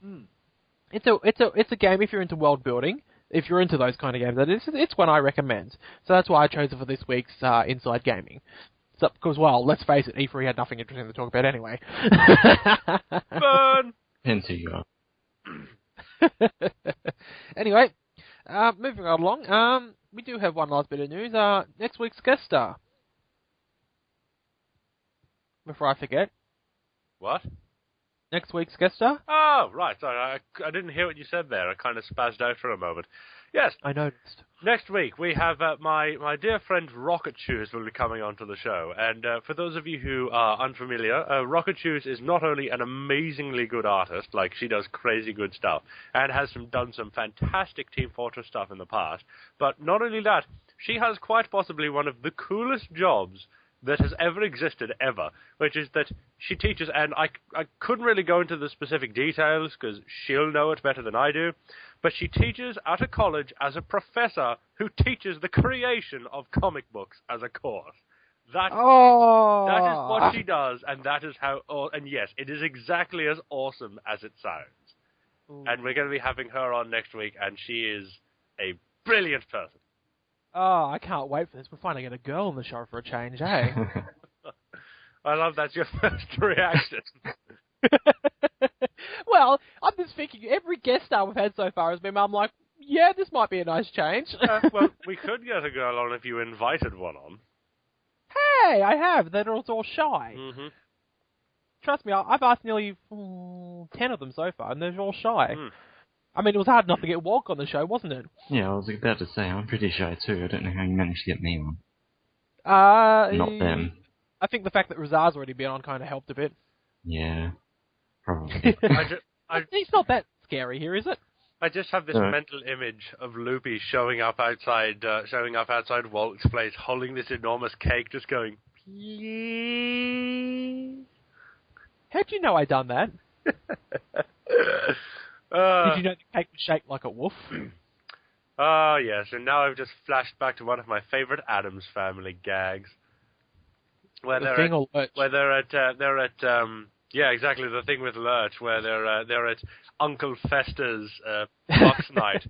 It's a game if you're into world building. If you're into those kind of games, it's one I recommend. So that's why I chose it for this week's Inside Gaming. So, because, well, let's face it, E3 had nothing interesting to talk about anyway. Burn! Depends who you are. Anyway, moving right along, we do have one last bit of news. Next week's guest star. Before I forget. What? Next week's guest star? Oh, right. Sorry, I didn't hear what you said there. I kind of spazzed out for a moment. Yes. I noticed. Next week, we have my dear friend Rocket Shoes will be coming onto the show. And for those of you who are unfamiliar, Rocket Shoes is not only an amazingly good artist, like she does crazy good stuff, and has done some fantastic Team Fortress stuff in the past, but not only that, she has quite possibly one of the coolest jobs that has ever existed, ever, which is that she teaches, and I couldn't really go into the specific details, because she'll know it better than I do, but she teaches at a college as a professor who teaches the creation of comic books as a course. That is what she does, and that is how, and yes, it is exactly as awesome as it sounds. Ooh. And we're going to be having her on next week, and she is a brilliant person. Oh, I can't wait for this. We're finally getting a girl on the show for a change, eh? I love that's your first reaction. Well, I'm just thinking, every guest star we've had so far has been, I'm like, yeah, this might be a nice change. Well, we could get a girl on if you invited one on. Hey, I have. They're all shy. Mm-hmm. Trust me, I've asked nearly 10 of them so far, and they're all shy. Mm. I mean, it was hard enough to get Wolke on the show, wasn't it? Yeah, I was about to say, I'm pretty shy too. I don't know how you managed to get me on. Not them. I think the fact that Razar's already been on kind of helped a bit. Yeah, probably. He's not that scary here, is it? I just have this mental image of Loopy showing up outside Wolke's place, holding this enormous cake, just going, please. How'd you know I done that? Did you know the cake was shaped like a wolf? Ah, yes, and now I've just flashed back to one of my favourite Addams Family gags. Where they're at yeah, exactly, the thing with Lurch, where they're at Uncle Fester's box night,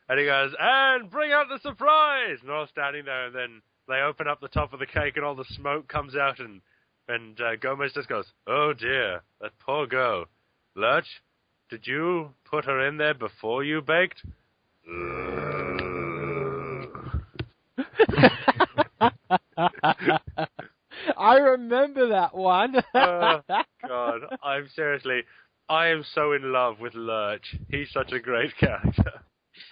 and he goes, and bring out the surprise! And they're all standing there, and then they open up the top of the cake, and all the smoke comes out, and Gomez just goes, oh dear, that poor girl. Lurch, did you put her in there before you baked? I remember that one. Oh, God. I am so in love with Lurch. He's such a great character.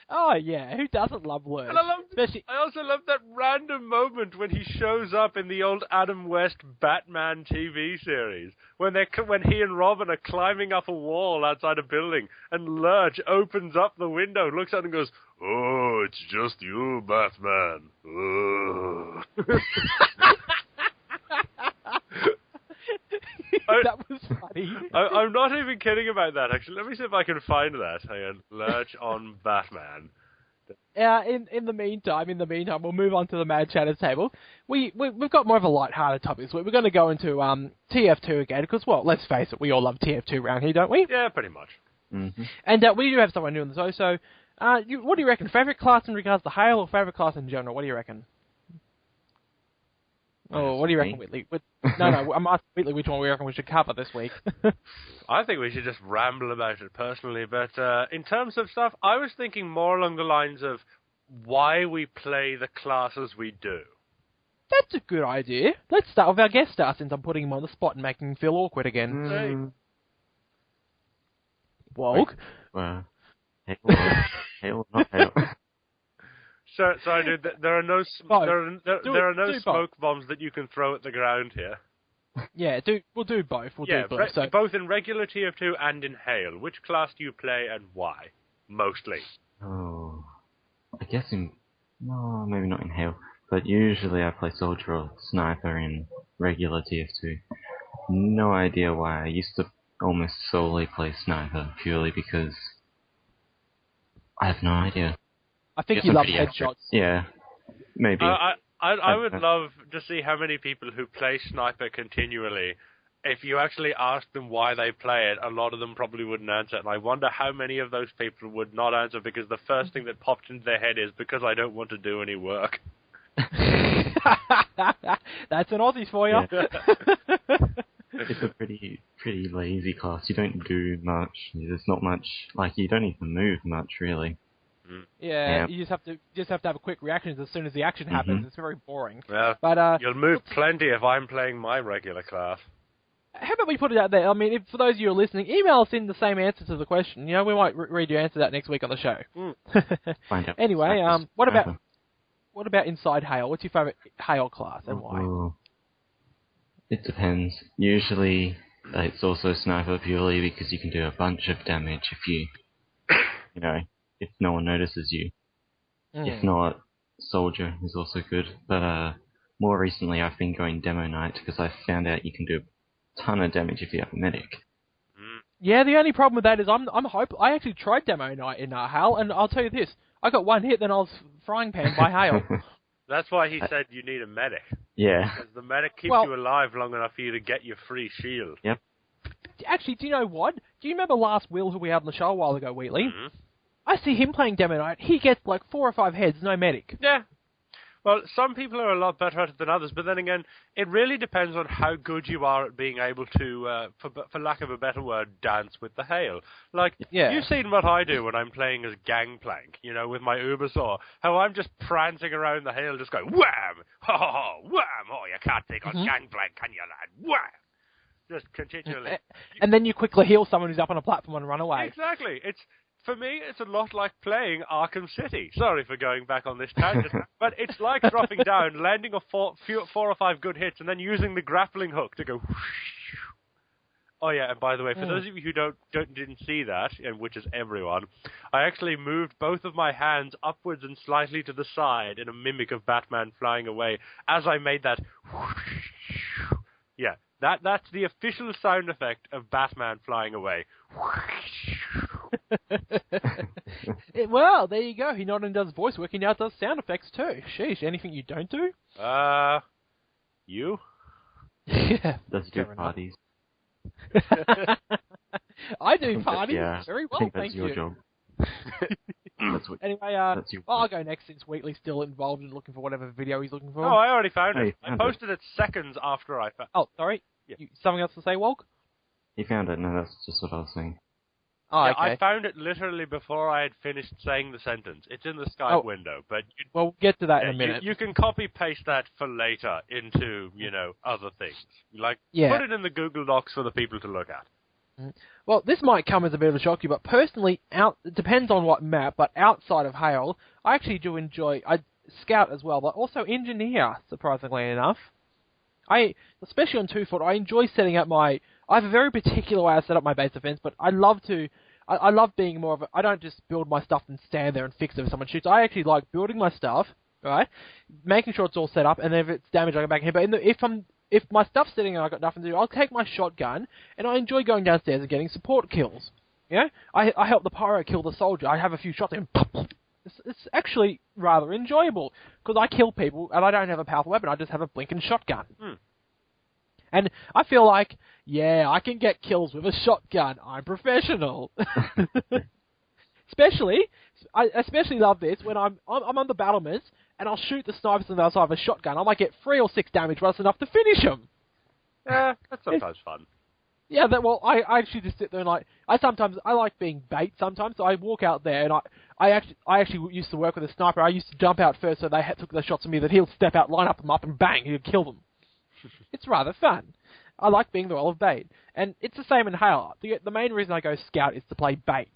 Oh, yeah. Who doesn't love Lurch? And I also love that random moment when he shows up in the old Adam West Batman TV series. When he and Robin are climbing up a wall outside a building, and Lurch opens up the window, looks out and goes, oh, it's just you, Batman. Oh. That was funny. I'm not even kidding about that, actually. Let me see if I can find that. Hang on. Lurch on Batman. In the meantime, we'll move on to the Mad Chatters table. We've got more of a light-hearted topic this week. We're going to go into TF2 again, because, well, let's face it, we all love TF2 around here, don't we? Yeah, pretty much. Mm-hmm. And we do have someone new on the show, so what do you reckon? Favourite class in regards to Hale or favourite class in general? What do you reckon? Oh, what do you reckon, Wheatley? No, I'm asking Wheatley which one we reckon we should cover this week. I think we should just ramble about it personally, but in terms of stuff, I was thinking more along the lines of why we play the classes we do. That's a good idea. Let's start with our guest star, since I'm putting him on the spot and making him feel awkward again. Wolke? Well, Hale, not Hale. Sorry, dude. There are no smoke bombs that you can throw at the ground here. Yeah, we'll do both. We'll do both. So both in regular TF2 and in Hale. Which class do you play and why? Mostly. Oh, I guess no, maybe not in Hale, but usually I play Soldier or Sniper in regular TF2. No idea why. I used to almost solely play Sniper purely because I have no idea. I think you love headshots. Yeah, maybe. I would love to see how many people who play Sniper continually, if you actually ask them why they play it, a lot of them probably wouldn't answer. And I wonder how many of those people would not answer because the first thing that popped into their head is because I don't want to do any work. That's an Aussie for you. Yeah. It's a pretty lazy class. You don't do much. There's not much. Like, you don't even move much, really. Yeah, you just have to have a quick reaction as soon as the action happens. It's very boring. Well, but you'll move plenty if I'm playing my regular class. How about we put it out there? I mean, for those of you who are listening, email us in the same answer to the question. You know, we might read your answer that next week on the show. Find out. Anyway, what about Inside Hail? What's your favourite Hail class and why? It depends. Usually, it's also Sniper purely because you can do a bunch of damage if if no one notices you. If not, Soldier is also good. But more recently, I've been going Demo Knight because I found out you can do a ton of damage if you have a medic. Yeah, the only problem with that is I actually tried Demo Knight in Hail, and I'll tell you this: I got one hit, then I was frying pan by Hail. That's why he said you need a medic. Yeah. Because the medic keeps you alive long enough for you to get your free shield. Yep. Actually, do you know what? Do you remember last Will who we had on the show a while ago, Wheatley? Mm-hmm. I see him playing Demo Knight. He gets like 4 or 5 heads, no medic. Yeah. Well, some people are a lot better at it than others, but then again, it really depends on how good you are at being able to, for lack of a better word, dance with the hail. Like, you've seen what I do when I'm playing as Gangplank, with my Ubersaw, how I'm just prancing around the hail, just going, wham! Ho, ho, ho, wham! Oh, you can't take on Gangplank, can you, lad? Wham! Just continually. And then you quickly heal someone who's up on a platform and run away. Exactly. For me, it's a lot like playing Arkham City. Sorry for going back on this tangent, but it's like dropping down, landing a 4 or 5 good hits, and then using the grappling hook to go whoosh. Oh yeah, and by the way, for those of you who didn't see that, and which is everyone, I actually moved both of my hands upwards and slightly to the side in a mimic of Batman flying away as I made that whoosh. Yeah, that's the official sound effect of Batman flying away. Well, there you go. He not only does voice work, he now does sound effects too. Sheesh, anything you don't do? You? Yeah. Does he do parties? I do parties. Yeah, very well, I think thank that's your you. job. Anyway, I'll go next since Wheatley's still involved in looking for whatever video he's looking for. Oh, I already found it. I posted it seconds after I found it. Oh, sorry. Yeah. Something else to say, Wolke? He found it. No, that's just what I was saying. Oh, yeah, okay. I found it literally before I had finished saying the sentence. It's in the Skype window, but we'll get to that in a minute. You can copy-paste that for later into, other things. Like, put it in the Google Docs for the people to look at. Well, this might come as a bit of a shock to you, but personally, it depends on what map, but outside of Hail, I actually do enjoy, I Scout as well, but also Engineer, surprisingly enough. Especially on 2-foot, I enjoy setting up I have a very particular way I set up my base defense, but I love being more of I don't just build my stuff and stand there and fix it if someone shoots. I actually like building my stuff, right? Making sure it's all set up, and then if it's damaged, I go back in here. But if my stuff's sitting and I've got nothing to do, I'll take my shotgun, and I enjoy going downstairs and getting support kills. I help the pyro kill the soldier. I have a few shots, and it's actually rather enjoyable, because I kill people, and I don't have a powerful weapon, I just have a blinking shotgun. And I feel like, I can get kills with a shotgun. I'm professional. I especially love this when I'm on the battlements, and I'll shoot the snipers on the other side of a shotgun. I might get 3 or 6 damage, but that's enough to finish them. Yeah, that's sometimes fun. Yeah, I actually just sit there and I like being bait sometimes, so I walk out there and I actually used to work with a sniper. I used to jump out first, so they took the shots of me, that he'll step out, line up them up, and bang, he'll kill them. It's rather fun. I like being the role of bait. And it's the same in Hail. The main reason I go Scout is to play bait.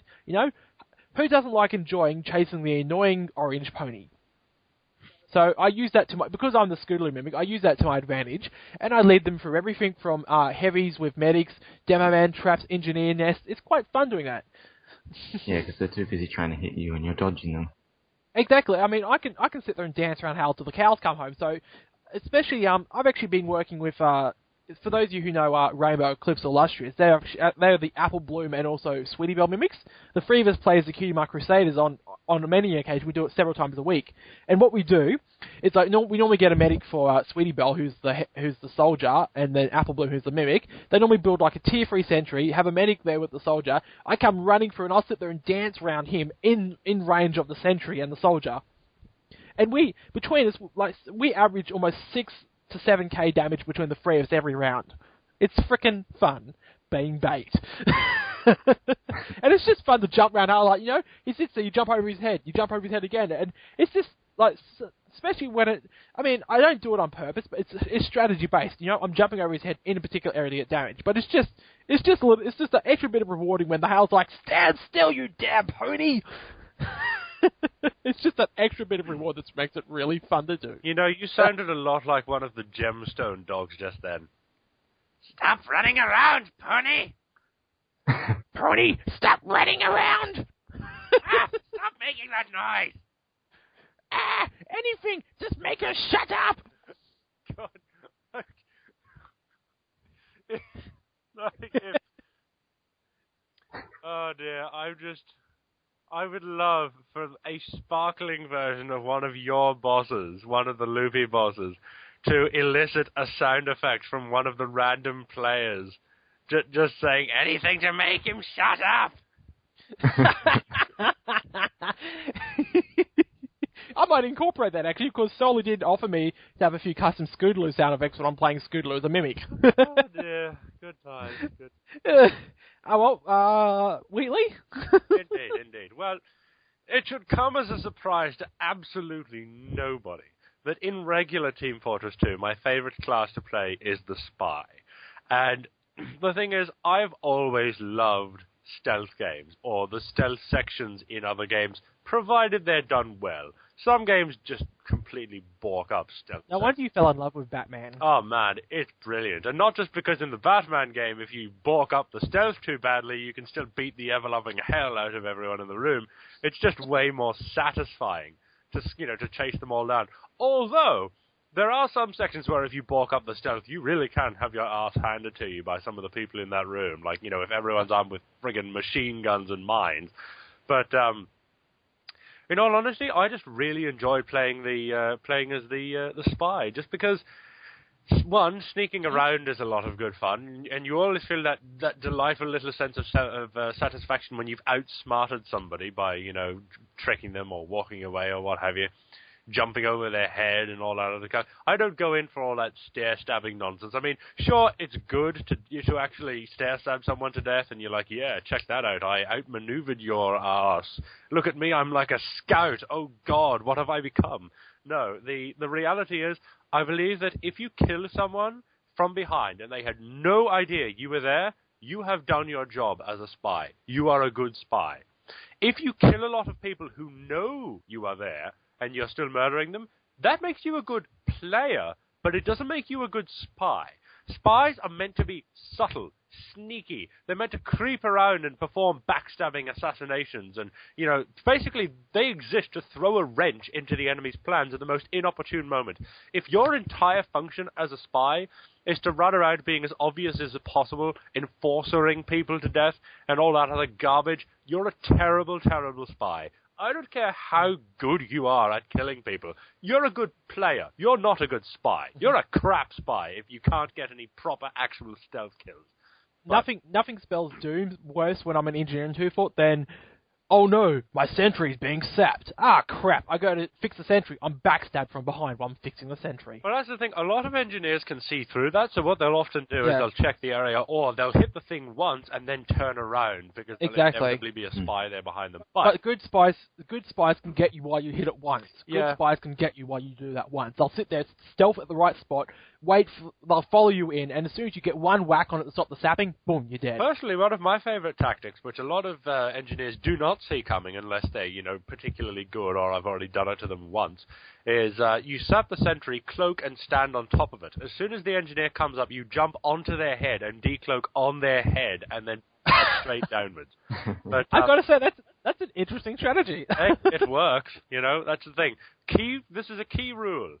Who doesn't like enjoying chasing the annoying orange pony? So I use that because I'm the Scootaloo Mimic, I use that to my advantage, and I lead them through everything from heavies with medics, demo man, traps, engineer nest. It's quite fun doing that. Yeah, because they're too busy trying to hit you and you're dodging them. Exactly. I mean, I can sit there and dance around Hail till the cows come home. So, especially, I've actually been working with for those of you who know Rainbow Eclipse or Lustrious, they're the Apple Bloom and also Sweetie Belle mimics. The 3 of us play as the Cutie Mark Crusaders on many occasions. We do it several times a week. And what we do is we normally get a medic for Sweetie Belle, who's the soldier, and then Apple Bloom, who's the mimic. They normally build like a tier 3 sentry, have a medic there with the soldier. I come running through and I'll sit there and dance around him in range of the sentry and the soldier. And we, between us, like, we average almost 6 to 7k damage between the three of us every round. It's frickin' fun being bait. And it's just fun to jump around. Like, you know, he sits there, you jump over his head, you jump over his head again, and it's just, like, especially when it, I mean, I don't do it on purpose, but it's strategy based. You know, I'm jumping over his head in a particular area to get damage, but it's just an extra bit of rewarding when the Hale's like, stand still, you damn pony! It's just that extra bit of reward that makes it really fun to do. You know, you sounded a lot like one of the gemstone dogs just then. Stop running around, pony! Pony, stop running around! Stop making that noise! Anything, just make her shut up! God. Oh dear, I would love for a sparkling version of one of your bosses, one of the loopy bosses, to elicit a sound effect from one of the random players. Just saying anything to make him shut up! I might incorporate that, actually, because Soli did offer me to have a few custom Scootaloo sound effects when I'm playing Scootaloo as a mimic. Oh dear, good times, good. Wheatley? Indeed. Well, it should come as a surprise to absolutely nobody that in regular Team Fortress 2, my favorite class to play is the Spy. And the thing is, I've always loved stealth games, or the stealth sections in other games, provided they're done well. Some games just completely balk up stealth. No wonder you fell in love with Batman. Oh man, it's brilliant. And not just because in the Batman game, if you balk up the stealth too badly, you can still beat the ever-loving hell out of everyone in the room. It's just way more satisfying to chase them all down. Although, there are some sections where if you balk up the stealth, you really can have your ass handed to you by some of the people in that room. Like, you know, if everyone's armed with friggin' machine guns and mines. But, in all honesty, I just really enjoy playing as the Spy, just because, one, sneaking around is a lot of good fun, and you always feel that delightful little sense of satisfaction when you've outsmarted somebody by, you know, tricking them or walking away or what have you, jumping over their head and all that other kind. I don't go in for all that stare-stabbing nonsense. I mean, sure, it's good to actually stare-stab someone to death, and you're like, yeah, check that out. I outmaneuvered your ass. Look at me, I'm like a scout. Oh, God, what have I become? No, the reality is, I believe that if you kill someone from behind and they had no idea you were there, you have done your job as a spy. You are a good spy. If you kill a lot of people who know you are there, and you're still murdering them, that makes you a good player, but it doesn't make you a good spy. Spies are meant to be subtle, sneaky. They're meant to creep around and perform backstabbing assassinations, and, you know, basically they exist to throw a wrench into the enemy's plans at the most inopportune moment. If your entire function as a spy is to run around being as obvious as possible, enforcering people to death, and all that other garbage, you're a terrible, terrible spy. I don't care how good you are at killing people. You're a good player. You're not a good spy. You're a crap spy if you can't get any proper actual stealth kills. But Nothing spells doom worse when I'm an engineer in 2-Fort than, oh no, my sentry's being sapped. Ah, crap, I go to fix the sentry. I'm backstabbed from behind while I'm fixing the sentry. Well, that's the thing. A lot of engineers can see through that, so what they'll often do is they'll check the area, or they'll hit the thing once and then turn around, because there'll inevitably be a spy there behind them. But good spies can get you while you hit it once. Good spies can get you while you do that once. They'll sit there, stealth at the right spot, they'll follow you in, and as soon as you get one whack on it to stop the sapping, boom, you're dead. Personally, one of my favorite tactics, which a lot of engineers do not see coming unless they're, you know, particularly good, or I've already done it to them once, is you sap the sentry, cloak, and stand on top of it. As soon as the engineer comes up, you jump onto their head and decloak on their head, and then straight downwards. But I've got to say, that's an interesting strategy. It works, you know, that's the thing. This is a key rule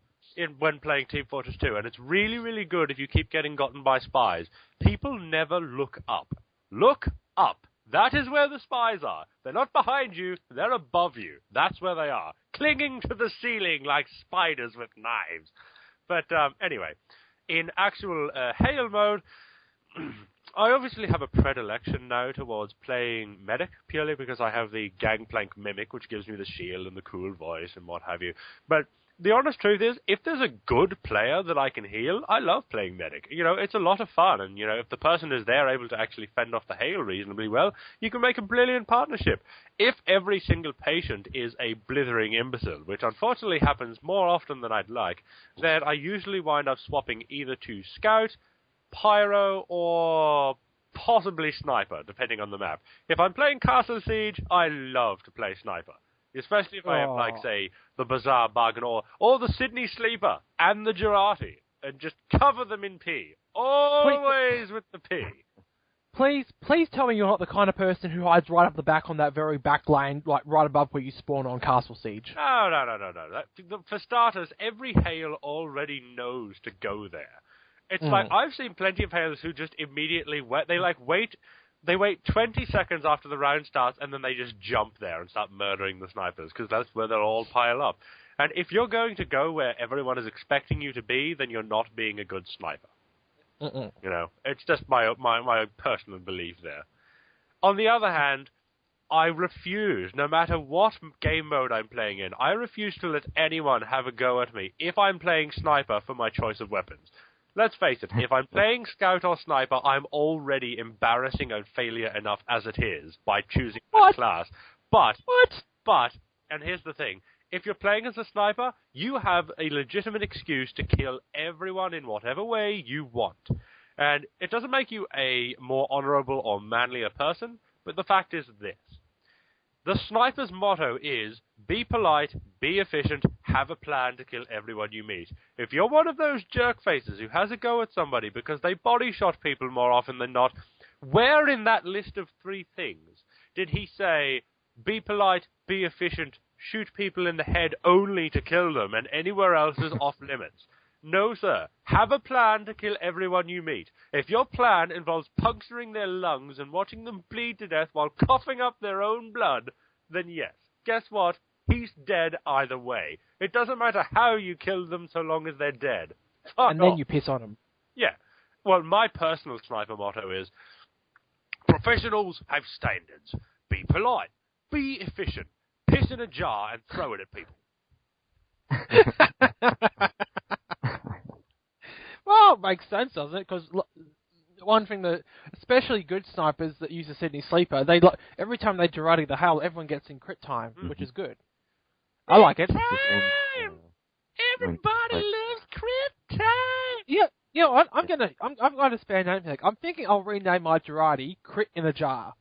when playing Team Fortress 2, and it's really, really good if you keep getting gotten by spies. People never look up. Look up. That is where the spies are. They're not behind you, they're above you. That's where they are. Clinging to the ceiling like spiders with knives. But anyway, in actual Hail mode, I obviously have a predilection now towards playing medic, purely because I have the Gangplank Mimic, which gives me the shield and the cool voice and what have you. But the honest truth is, if there's a good player that I can heal, I love playing medic. It's a lot of fun, and, if the person is there able to actually fend off the hail reasonably well, you can make a brilliant partnership. If every single patient is a blithering imbecile, which unfortunately happens more often than I'd like, then I usually wind up swapping either to Scout, Pyro, or possibly Sniper, depending on the map. If I'm playing Castle Siege, I love to play Sniper. Especially if I have, say, the Bazaar Bug or the Sydney Sleeper and the Girardi, and just cover them in P. Always with the P. Please tell me you're not the kind of person who hides right up the back on that very back lane, like right above where you spawn on Castle Siege. No. For starters, every Hale already knows to go there. It's like, I've seen plenty of Hales who just immediately wait. They wait 20 seconds after the round starts, and then they just jump there and start murdering the snipers, because that's where they'll all pile up. And if you're going to go where everyone is expecting you to be, then you're not being a good sniper. It's just my personal belief there. On the other hand, I refuse, no matter what game mode I'm playing in, I refuse to let anyone have a go at me if I'm playing sniper for my choice of weapons. Let's face it, if I'm playing Scout or Sniper, I'm already embarrassing and failure enough as it is by choosing that class. But, and here's the thing, if you're playing as a Sniper, you have a legitimate excuse to kill everyone in whatever way you want. And it doesn't make you a more honorable or manlier person, but the fact is this. The Sniper's motto is, be polite, be efficient, have a plan to kill everyone you meet. If you're one of those jerk faces who has a go at somebody because they body shot people more often than not, where in that list of 3 things did he say, be polite, be efficient, shoot people in the head only to kill them, and anywhere else is off limits? No, sir. Have a plan to kill everyone you meet. If your plan involves puncturing their lungs and watching them bleed to death while coughing up their own blood, then yes. Guess what? He's dead either way. It doesn't matter how you kill them so long as they're dead. And then you piss on them. Yeah. Well, my personal sniper motto is, professionals have standards. Be polite. Be efficient. Piss in a jar and throw it at people. Well, it makes sense, doesn't it? Because one thing that, especially good snipers that use the Sydney Sleeper, every time they Girardi the Hail, everyone gets in crit time, which is good. I like it. Time! Everybody loves crit time! Yeah, I've got a spare name tag. I'm thinking I'll rename my Girardi Crit in a Jar.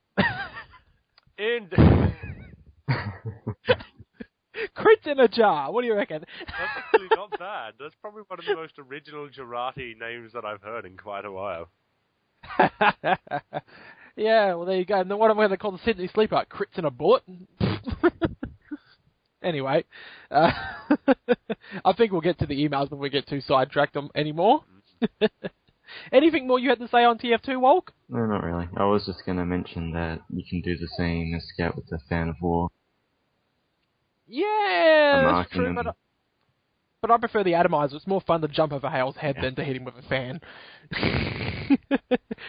Crit in a jar. What do you reckon? That's actually not bad. That's probably one of the most original Girardi names that I've heard in quite a while. Yeah, well, there you go. And then what am I going to call the Sydney Sleeper? Crits in a Bullet? Anyway, I think we'll get to the emails before we get too sidetracked anymore. Anything more you had to say on TF2, Wolke? No, not really. I was just going to mention that you can do the same as Scout with the Fan of War. Yeah, that's true, but I prefer the atomizer. It's more fun to jump over Hale's head than to hit him with a fan.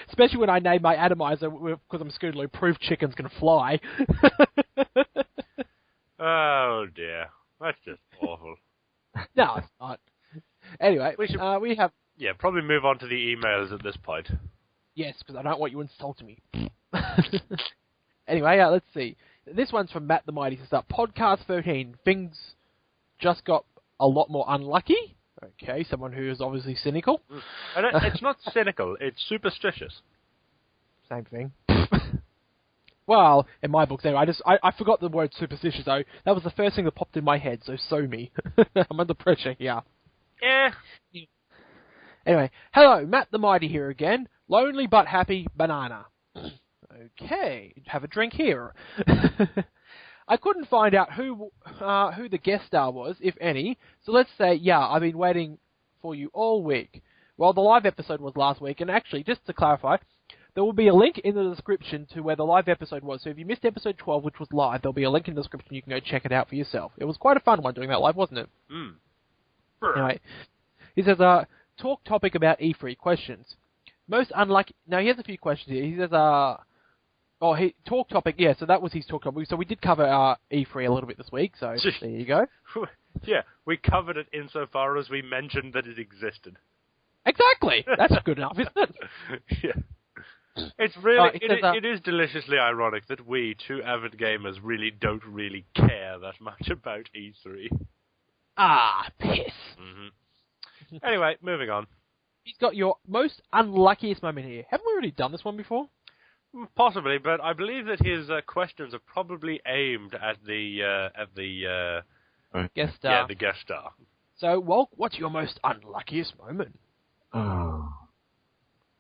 Especially when I name my atomizer, because I'm Scootaloo, proof chickens can fly. Oh dear, that's just awful. No, it's not. Anyway, we have... Yeah, probably move on to the emails at this point. Yes, because I don't want you insulting me. Anyway, let's see. This one's from Matt the Mighty. Says up, Podcast 13. Things just got a lot more unlucky. Okay, someone who is obviously cynical. And it's not cynical, it's superstitious. Same thing. Well, in my books anyway, I forgot the word superstitious though. That was the first thing that popped in my head, so me. I'm under pressure here. Yeah. Anyway, hello, Matt the Mighty here again. Lonely but happy banana. Okay, have a drink here. I couldn't find out who the guest star was, if any, so let's say, I've been waiting for you all week. Well, the live episode was last week, and actually, just to clarify, there will be a link in the description to where the live episode was, so if you missed episode 12, which was live, there'll be a link in the description, you can go check it out for yourself. It was quite a fun one doing that live, wasn't it? Mm. Anyway, he says, talk topic about E3 questions. Most unlucky... Now, he has a few questions here. He says, talk topic, yeah, so that was his talk topic. So we did cover E3 a little bit this week, so there you go. Yeah, we covered it insofar as we mentioned that it existed. Exactly! That's good enough, isn't it? Yeah. It's really, it is deliciously ironic that we, two avid gamers, really don't really care that much about E3. Ah, piss. Mm-hmm. Anyway, moving on. He's got your most unluckiest moment here. Haven't we already done this one before? Possibly, but I believe that his questions are probably aimed at the guest star. Yeah, the guest star. So, Wolke, what's your most unluckiest moment? Oh,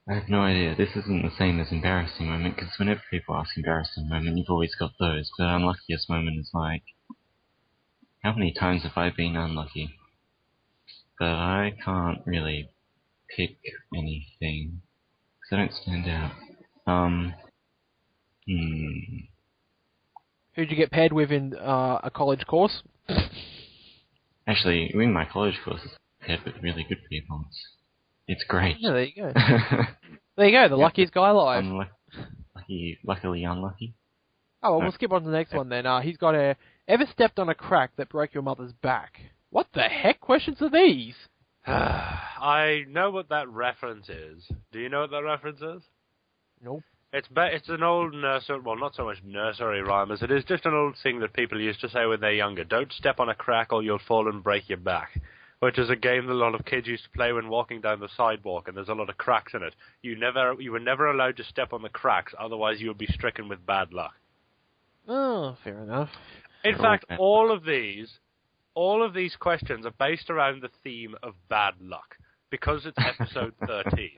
I have no idea. This isn't the same as embarrassing moment, because whenever people ask embarrassing moment, you've always got those. But unluckiest moment is like, how many times have I been unlucky? But I can't really pick anything, because I don't stand out. Who'd you get paired with in a college course? Actually, in my college course, it's paired with really good people. It's great. Yeah, there you go. There you go, the luckiest guy alive. Luckily unlucky. Oh, well, we'll skip on to the next one then. He's got ever stepped on a crack that broke your mother's back? What the heck questions are these? I know what that reference is. Do you know what that reference is? Nope. It's an old nursery, well, not so much nursery rhyme as it is just an old thing that people used to say when they're younger. Don't step on a crack or you'll fall and break your back. Which is a game that a lot of kids used to play when walking down the sidewalk, and there's a lot of cracks in it. You were never allowed to step on the cracks, otherwise you would be stricken with bad luck. Oh, fair enough. In fact, all of these questions are based around the theme of bad luck, because it's episode 13.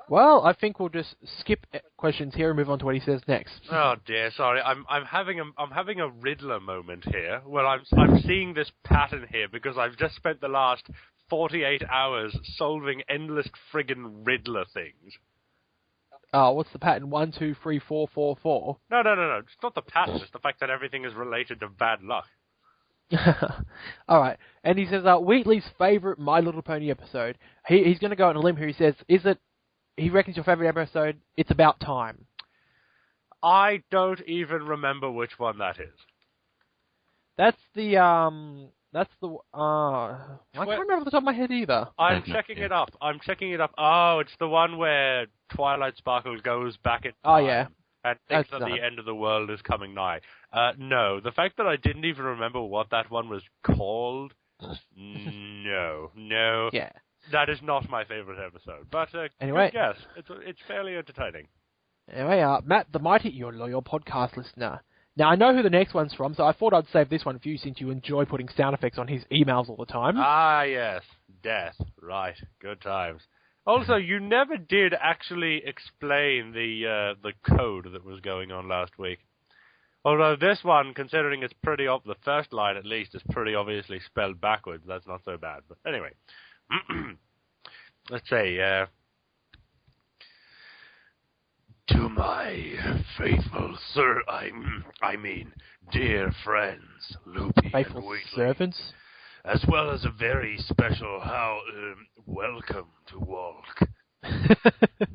Well, I think we'll just skip questions here and move on to what he says next. Oh dear, sorry. I'm having a Riddler moment here. Well, I'm seeing this pattern here because I've just spent the last 48 hours solving endless friggin' Riddler things. What's the pattern? 1, 2, 3, 4, 4, 4. No. It's not the pattern. It's the fact that everything is related to bad luck. All right, and he says Wheatley's favourite My Little Pony episode. He's going to go on a limb here. He says, he reckons your favourite episode, It's About Time. I don't even remember which one that is. I can't remember off the top of my head either. I'm checking it up. Oh, it's the one where Twilight Sparkle goes back in time. Oh, yeah. And thinks that the end of the world is coming nigh. No, the fact that I didn't even remember what that one was called, no. Yeah. That is not my favourite episode, but anyway, yes, it's fairly entertaining. Anyway, Matt the Mighty, your loyal podcast listener. Now, I know who the next one's from, so I thought I'd save this one for you since you enjoy putting sound effects on his emails all the time. Ah, yes. Death. Right. Good times. Also, you never did actually explain the code that was going on last week. Although this one, considering it's pretty the first line at least is pretty obviously spelled backwards, that's not so bad. But anyway. Let's say, to my faithful dear friends, Loopy faithful and Wheatley, servants, as well as a very special welcome to Wolke.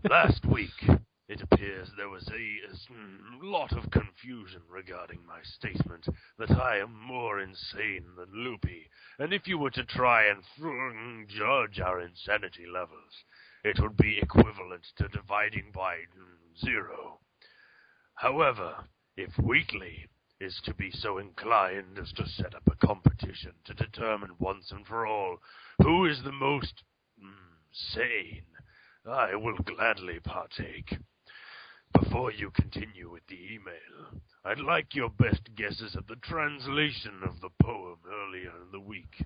Last week, it appears there was a lot of confusion regarding my statement that I am more insane than Loopy, and if you were to try and judge our insanity levels, it would be equivalent to dividing by 0. However, if Wheatley is to be so inclined as to set up a competition to determine once and for all who is the most sane, I will gladly partake. Before you continue with the email, I'd like your best guesses at the translation of the poem earlier in the week.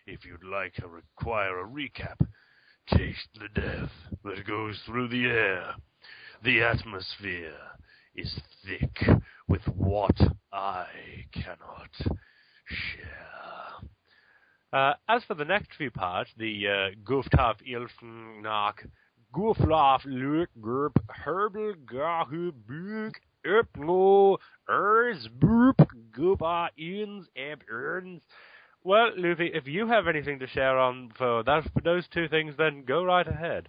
If you'd require a recap, taste the death that goes through the air. The atmosphere is thick with what I cannot share. As for the next few parts, the Guftaf Ilfnak Guflaf Luk Gurp Herbal Gahu Bug Upno Ers Boop Guba Ins Ab Erns. Well, Luffy, if you have anything to share on for those two things, then go right ahead.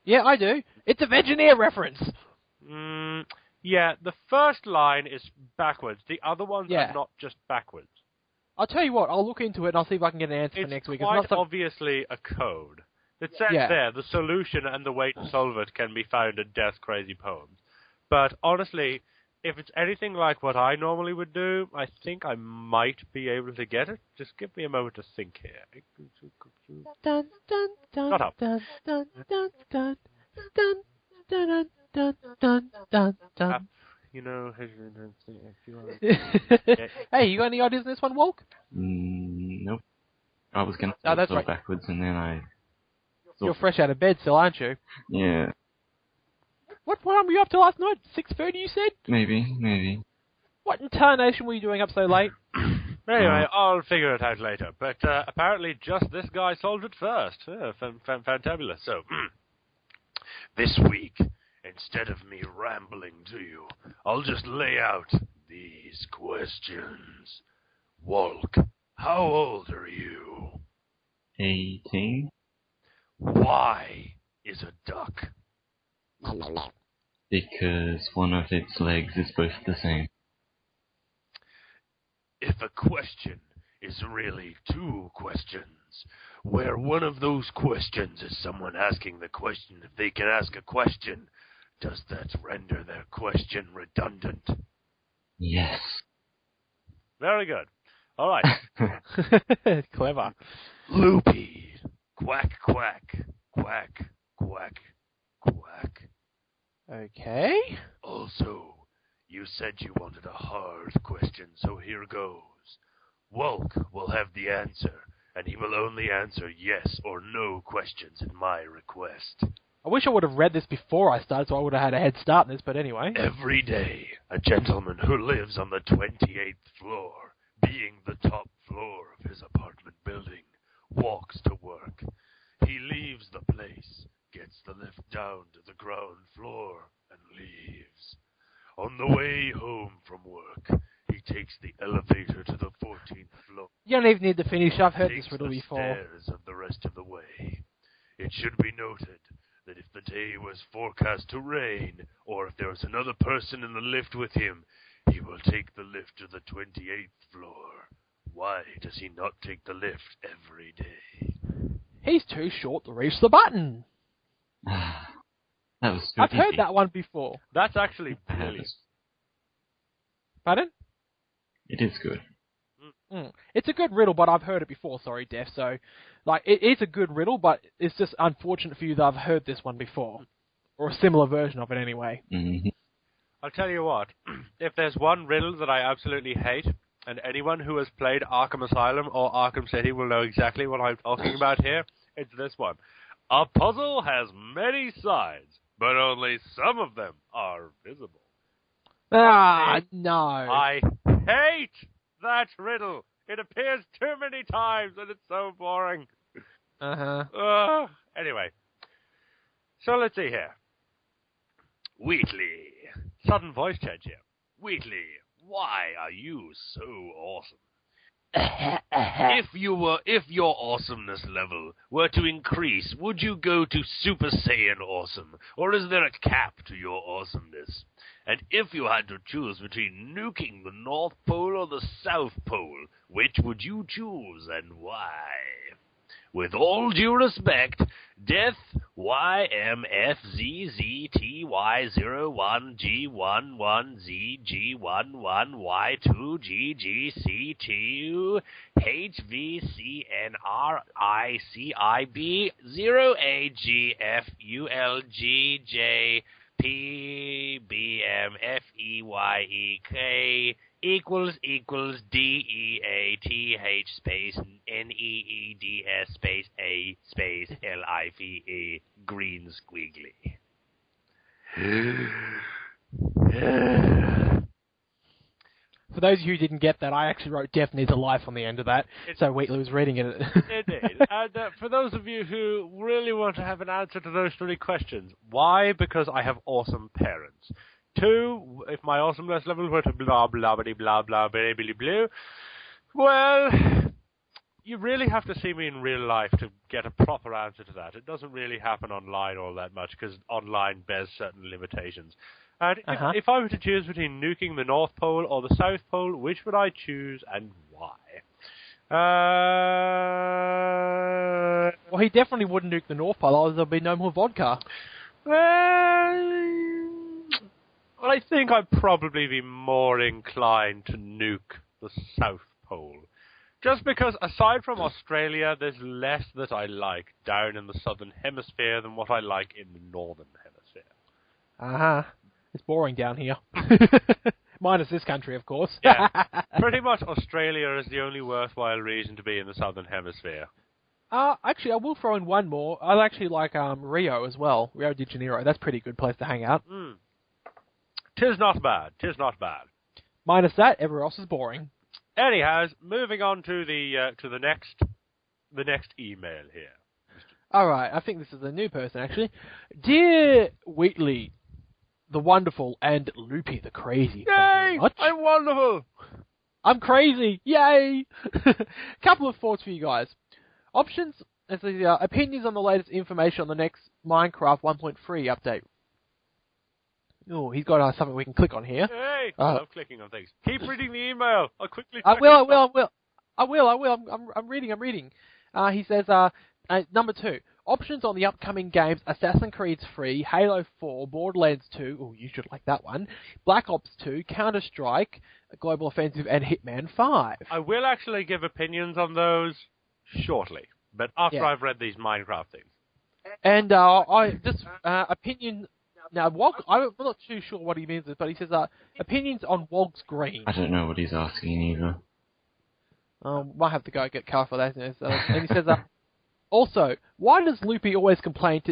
Yeah, I do. It's a Vegineer reference. Yeah, the first line is backwards. The other ones Yeah. are not just backwards. I'll tell you what, I'll look into it and I'll see if I can get an answer for It's next week. quite It's not obviously a code. It says Yeah. there, the solution and the way to solve it can be found in Death Crazy Poems. But honestly, if it's anything like what I normally would do, I think I might be able to get it. Just give me a moment to think here. Dun, dun, dun, Shut up. dun, dun, dun, dun, dun, dun, dun, dun, dun, dun. You know, Hey, you got any ideas on this one, Wolke? Nope. I was going to Oh, that's go right. backwards, and then I... You're fresh out of bed still, aren't you? Yeah, What time were you up to last night? 6:30, you said? maybe. What in tarnation were you doing up so late? Anyway, I'll figure it out later. But apparently just this guy solved it first. Fantabulous. So, this week, instead of me rambling to you, I'll just lay out these questions. Wolke, how old are you? 18? Why is a duck? Because one of its legs is both the same. If a question is really two questions, where one of those questions is someone asking the question if they can ask a question, does that render their question redundant? Yes. Very good. All right. Clever. Loopy. Quack, quack. Quack, quack, quack. Okay. Also, you said you wanted a hard question, so here goes. Wolke will have the answer, and he will only answer yes or no questions at my request. I wish I would have read this before I started, so I would have had a head start in this, but anyway. Every day, a gentleman who lives on the 28th floor, being the top floor of his apartment building, walks to work. He leaves the place, gets the lift down to the ground floor, and leaves. On the way home from work, he takes the elevator to the 14th floor. You don't even need to finish. I've heard Takes this riddle the before. stairs of the rest of the way. It should be noted that if the day was forecast to rain, or if there was another person in the lift with him, he will take the lift to the 28th floor. Why does he not take the lift every day? He's too short to reach the button. That was too I've heard easy. that one before. That's actually I have brilliant. this. Pardon? It is good. It's a good riddle, but I've heard it before. Sorry, Def. So, like, it is a good riddle, but it's just unfortunate for you that I've heard this one before, or a similar version of it, anyway. Mm-hmm. I'll tell you what, if there's one riddle that I absolutely hate, and anyone who has played Arkham Asylum or Arkham City will know exactly what I'm talking about here, it's this one. A puzzle has many sides, but only some of them are visible. Ah, no. I hate that riddle. It appears too many times, and it's so boring. Uh-huh. Anyway, so let's see here. Wheatley. Sudden voice change here. Wheatley, why are you so awesome? If your awesomeness level were to increase, would you go to Super Saiyan awesome, or is there a cap to your awesomeness? And if you had to choose between nuking the North Pole or the South Pole, which would you choose and why? With all due respect, Death YMFZZTY01G11Y2GG2 HVCNRICIB0AGFULGJPBMFEYEK equals DEATH space NEEDS space A space LIVE green squiggly. For those of you who didn't get that, I actually wrote Death Needs a Life on the end of that, so Wheatley was reading it. Indeed. And for those of you who really want to have an answer to those three questions, why? Because I have awesome parents. 2, if my awesomeness level were to blah blah blah blah blah blah blah blah, well, you really have to see me in real life to get a proper answer to that. It doesn't really happen online all that much, because online bears certain limitations. And if I were to choose between nuking the North Pole or the South Pole, which would I choose and why? Well, he definitely wouldn't nuke the North Pole, otherwise there'll be no more vodka. Well, I think I'd probably be more inclined to nuke the South Pole. Just because, aside from Australia, there's less that I like down in the Southern Hemisphere than what I like in the Northern Hemisphere. It's boring down here. Minus this country, of course. Yeah. Pretty much Australia is the only worthwhile reason to be in the Southern Hemisphere. Actually, I will throw in one more. I actually like Rio as well. Rio de Janeiro. That's a pretty good place to hang out. Tis not bad. Tis not bad. Minus that, everywhere else is boring. Anyhow, moving on to the next email here. Alright, I think this is a new person, actually. Dear Wheatley, the wonderful, and Loopy the crazy. Yay! I'm wonderful! I'm crazy! Yay! Couple of thoughts for you guys. Options, as the opinions on the latest information on the next Minecraft 1.3 update. Oh, he's got something we can click on here. Hey, I love clicking on things. Keep reading the email. I'll quickly. I will. I'm reading. He says, number 2, options on the upcoming games: Assassin's Creed 3, Halo 4, Borderlands 2. Oh, you should like that one. Black Ops 2, Counter Strike, Global Offensive, and Hitman 5. I will actually give opinions on those shortly, but after I've read these Minecraft things. And I just opinion. Now, I'm not too sure what he means, but he says opinions on Wog's Green. I don't know what he's asking either. Might have to go get Carl for that. And he says, also, why does Loopy always complain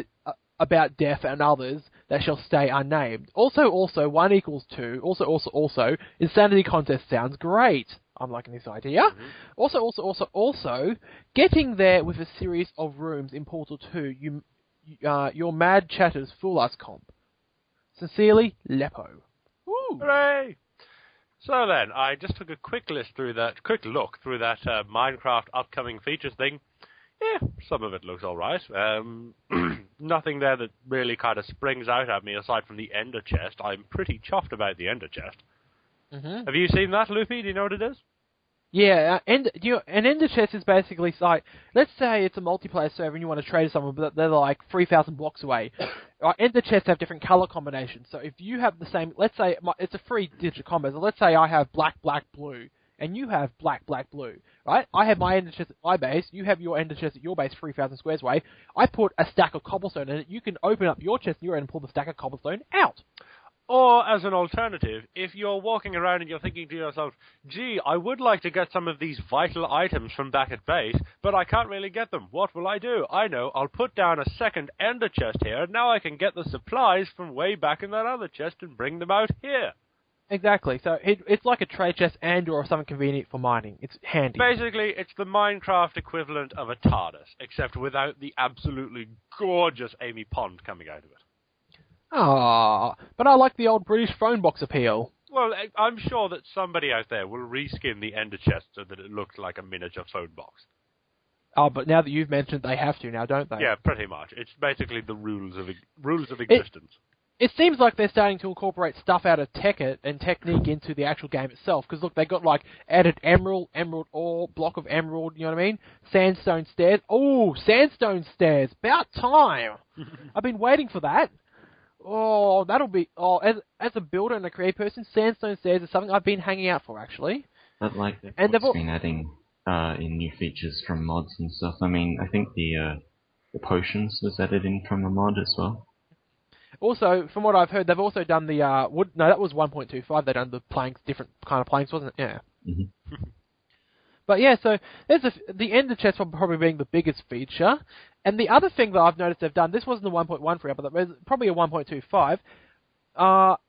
about death and others that shall stay unnamed? Also, 1 equals 2. Also, insanity contest sounds great. I'm liking this idea. Mm-hmm. Also, getting there with a series of rooms in Portal 2, your mad chatters fool us, comp. Sincerely, Lepo. Woo! Hooray! So then, I just took a quick look through that Minecraft upcoming features thing. Yeah, some of it looks alright. Nothing there that really kind of springs out at me aside from the Ender Chest. I'm pretty chuffed about the Ender Chest. Mm-hmm. Have you seen that, Luffy? Do you know what it is? Yeah, an Ender Chest is basically like, let's say it's a multiplayer server and you want to trade with someone, but they're like 3,000 blocks away. Ender Chests have different color combinations, so if you have the same, let's say it's a 3-digit combo, so let's say I have black, blue, and you have black, blue, right? I have my Ender Chest at my base, you have your Ender Chest at your base 3,000 squares away, I put a stack of cobblestone in it, you can open up your chest in your end and pull the stack of cobblestone out. Or, as an alternative, if you're walking around and you're thinking to yourself, gee, I would like to get some of these vital items from back at base, but I can't really get them. What will I do? I know, I'll put down a second Ender Chest here, and now I can get the supplies from way back in that other chest and bring them out here. Exactly, so it's like a trade chest and or something convenient for mining. It's handy. Basically, it's the Minecraft equivalent of a TARDIS, except without the absolutely gorgeous Amy Pond coming out of it. Ah, but I like the old British phone box appeal. Well, I'm sure that somebody out there will reskin the Ender Chest so that it looks like a miniature phone box. Oh, but now that you've mentioned they have to now, don't they? Yeah, pretty much. It's basically the rules of existence. It seems like they're starting to incorporate stuff out of Tekkit and Technique into the actual game itself. Because look, they got like added emerald ore, block of emerald. You know what I mean? Sandstone stairs. Oh, sandstone stairs! About time. I've been waiting for that. Oh, that'll be... Oh, as a builder and a creative person, sandstone stairs is something I've been hanging out for, actually. But like, they've been adding in new features from mods and stuff. I mean, I think the potions was added in from a mod as well. Also, from what I've heard, they've also done the wood... No, that was 1.25. They've done the planks, different kind of planks, wasn't it? Yeah. Mm-hmm. But yeah, so there's the Ender Chest probably being the biggest feature. And the other thing that I've noticed they've done, this wasn't a 1.13, but there's probably a 1.25,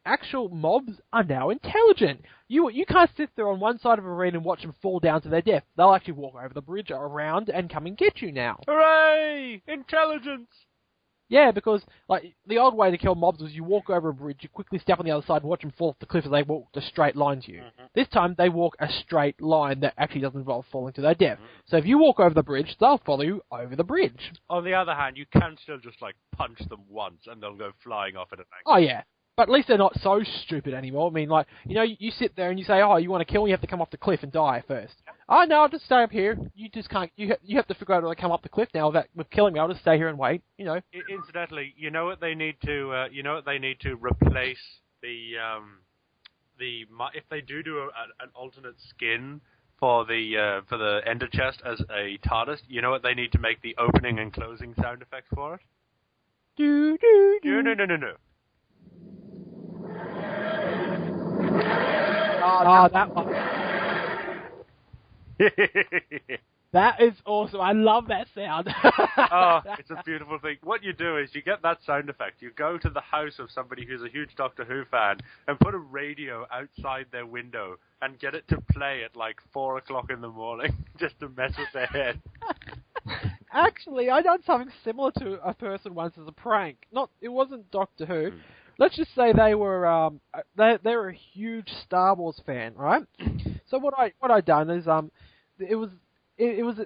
actual mobs are now intelligent. You can't sit there on one side of an arena and watch them fall down to their death. They'll actually walk over the bridge, around, and come and get you now. Hooray! Intelligence! Yeah, because like the old way to kill mobs was you walk over a bridge, you quickly step on the other side and watch them fall off the cliff as they walk a straight line to you. Mm-hmm. This time they walk a straight line that actually doesn't involve falling to their death. Mm-hmm. So if you walk over the bridge, they'll follow you over the bridge. On the other hand, you can still just like punch them once and they'll go flying off at an angle. Oh yeah, but at least they're not so stupid anymore. I mean, like you sit there and you say, oh, you want to kill me, you have to come off the cliff and die first. Oh no, I'll just stay up here. You just can't. You have to figure out how to come up the cliff now. With killing me, I'll just stay here and wait. Incidentally, you know what they need to replace if they do an alternate skin for the Ender chest as a TARDIS, you know what they need to make the opening and closing sound effects for it? Do do do. No. Oh, that one. That is awesome. I love that sound. Oh, it's a beautiful thing. What you do is you get that sound effect. You go to the house of somebody who's a huge Doctor Who fan and put a radio outside their window and get it to play at like 4 o'clock in the morning just to mess with their head. Actually, I done something similar to a person once as a prank. It wasn't Doctor Who. Let's just say they were they were a huge Star Wars fan, right? So what I done is it was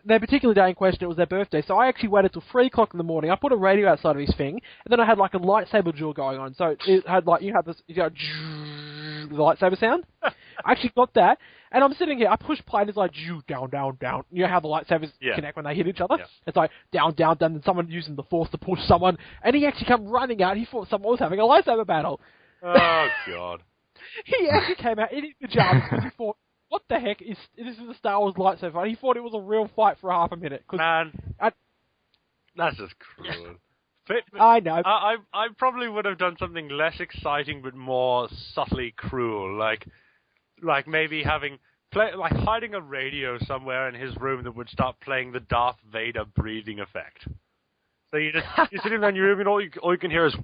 their particular day in question. It was their birthday, so I actually waited till 3 o'clock in the morning. I put a radio outside of his thing, and then I had like a lightsaber duel going on. So it had like you the lightsaber sound. I actually got that, and I'm sitting here. I push play, and it's like down, down, down. You know how the lightsabers connect when they hit each other? Yeah. It's like down, down, down. And someone using the force to push someone, and he actually came running out. He thought someone was having a lightsaber battle. Oh God! He actually came out in his pajamas because he thought, what the heck this is a Star Wars lightsaber fight. He thought it was a real fight for half a minute. Man, that's just cruel. I know. I probably would have done something less exciting but more subtly cruel, like maybe hiding a radio somewhere in his room that would start playing the Darth Vader breathing effect. So you're sitting there in your room and all you can hear is.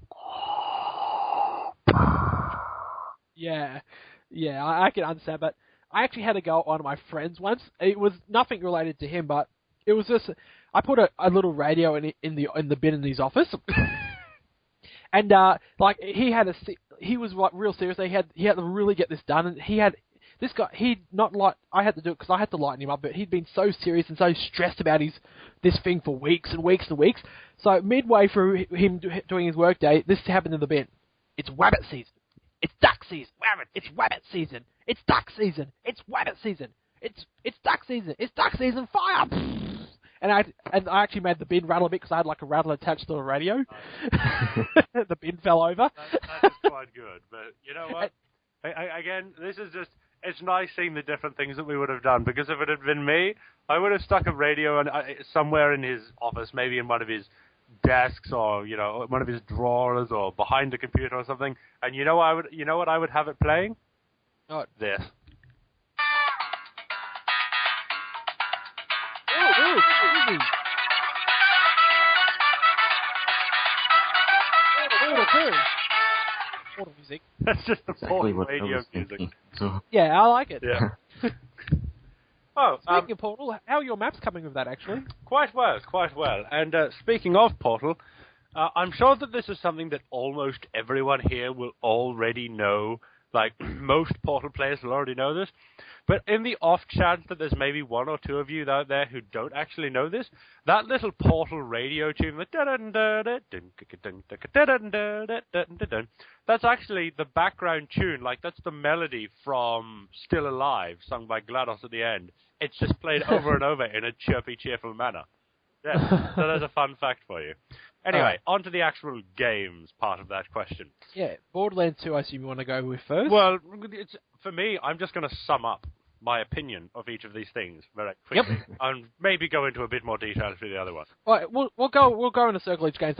Yeah, I can understand, but I actually had to go at one of my friends once. It was nothing related to him, but it was just I put a little radio in the bin in his office, and like he was like real serious. He had to really get this done, and I had to do it because I had to lighten him up, but he'd been so serious and so stressed about this thing for weeks and weeks and weeks. So midway through him doing his work day, this happened in the bin. It's wabbit season. It's duck season. It's wabbit season. It's duck season. It's wabbit season. It's duck season. It's duck season. Fire! And I actually made the bin rattle a bit because I had like a rattle attached to the radio. The bin fell over. That is quite good. But you know what? Again, this is just. It's nice seeing the different things that we would have done, because if it had been me, I would have stuck a radio somewhere in his office, maybe in one of his desks or one of his drawers or behind the computer or something. And you know what I would have it playing? Oh, this. Portal music. That's just the exactly Portal radio music. Yeah, I like it. Yeah. Speaking of Portal, how are your maps coming with that, actually? Quite well. And speaking of Portal, I'm sure that this is something that almost everyone here will already know. Like, most Portal players will already know this. But in the off chance that there's maybe one or two of you out there who don't actually know this, that little Portal radio tune, that's actually the background tune. Like, that's the melody from Still Alive, sung by GLaDOS at the end. It's just played over and over in a chirpy, cheerful manner. Yeah, so there's a fun fact for you. Anyway, on to the actual games part of that question. Yeah, Borderlands 2, I assume you want to go with first? Well, for me, I'm just going to sum up my opinion of each of these things very quickly, and maybe go into a bit more detail for the other one. Right, we'll go in a circle each game.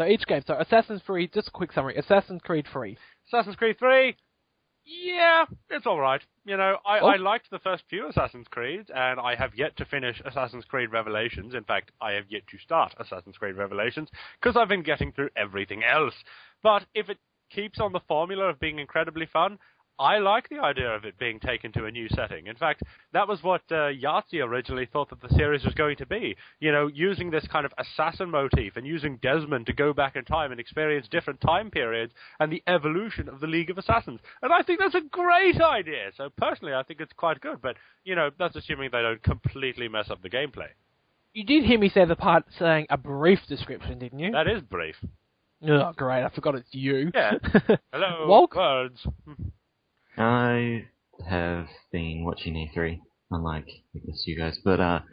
So Assassin's Creed, just a quick summary. Assassin's Creed 3. Assassin's Creed 3, yeah, it's all right. I liked the first few Assassin's Creeds, and I have yet to finish Assassin's Creed Revelations. In fact, I have yet to start Assassin's Creed Revelations, because I've been getting through everything else. But if it keeps on the formula of being incredibly fun, I like the idea of it being taken to a new setting. In fact, that was what Yahtzee originally thought that the series was going to be. You know, using this kind of assassin motif and using Desmond to go back in time and experience different time periods and the evolution of the League of Assassins. And I think that's a great idea. So personally, I think it's quite good. But, you know, that's assuming they don't completely mess up the gameplay. You did hear me say the part saying a brief description, didn't you? That is brief. Oh, great. I forgot it's you. Yeah. Hello, Wolke? words. I have been watching E3, unlike I guess you guys, but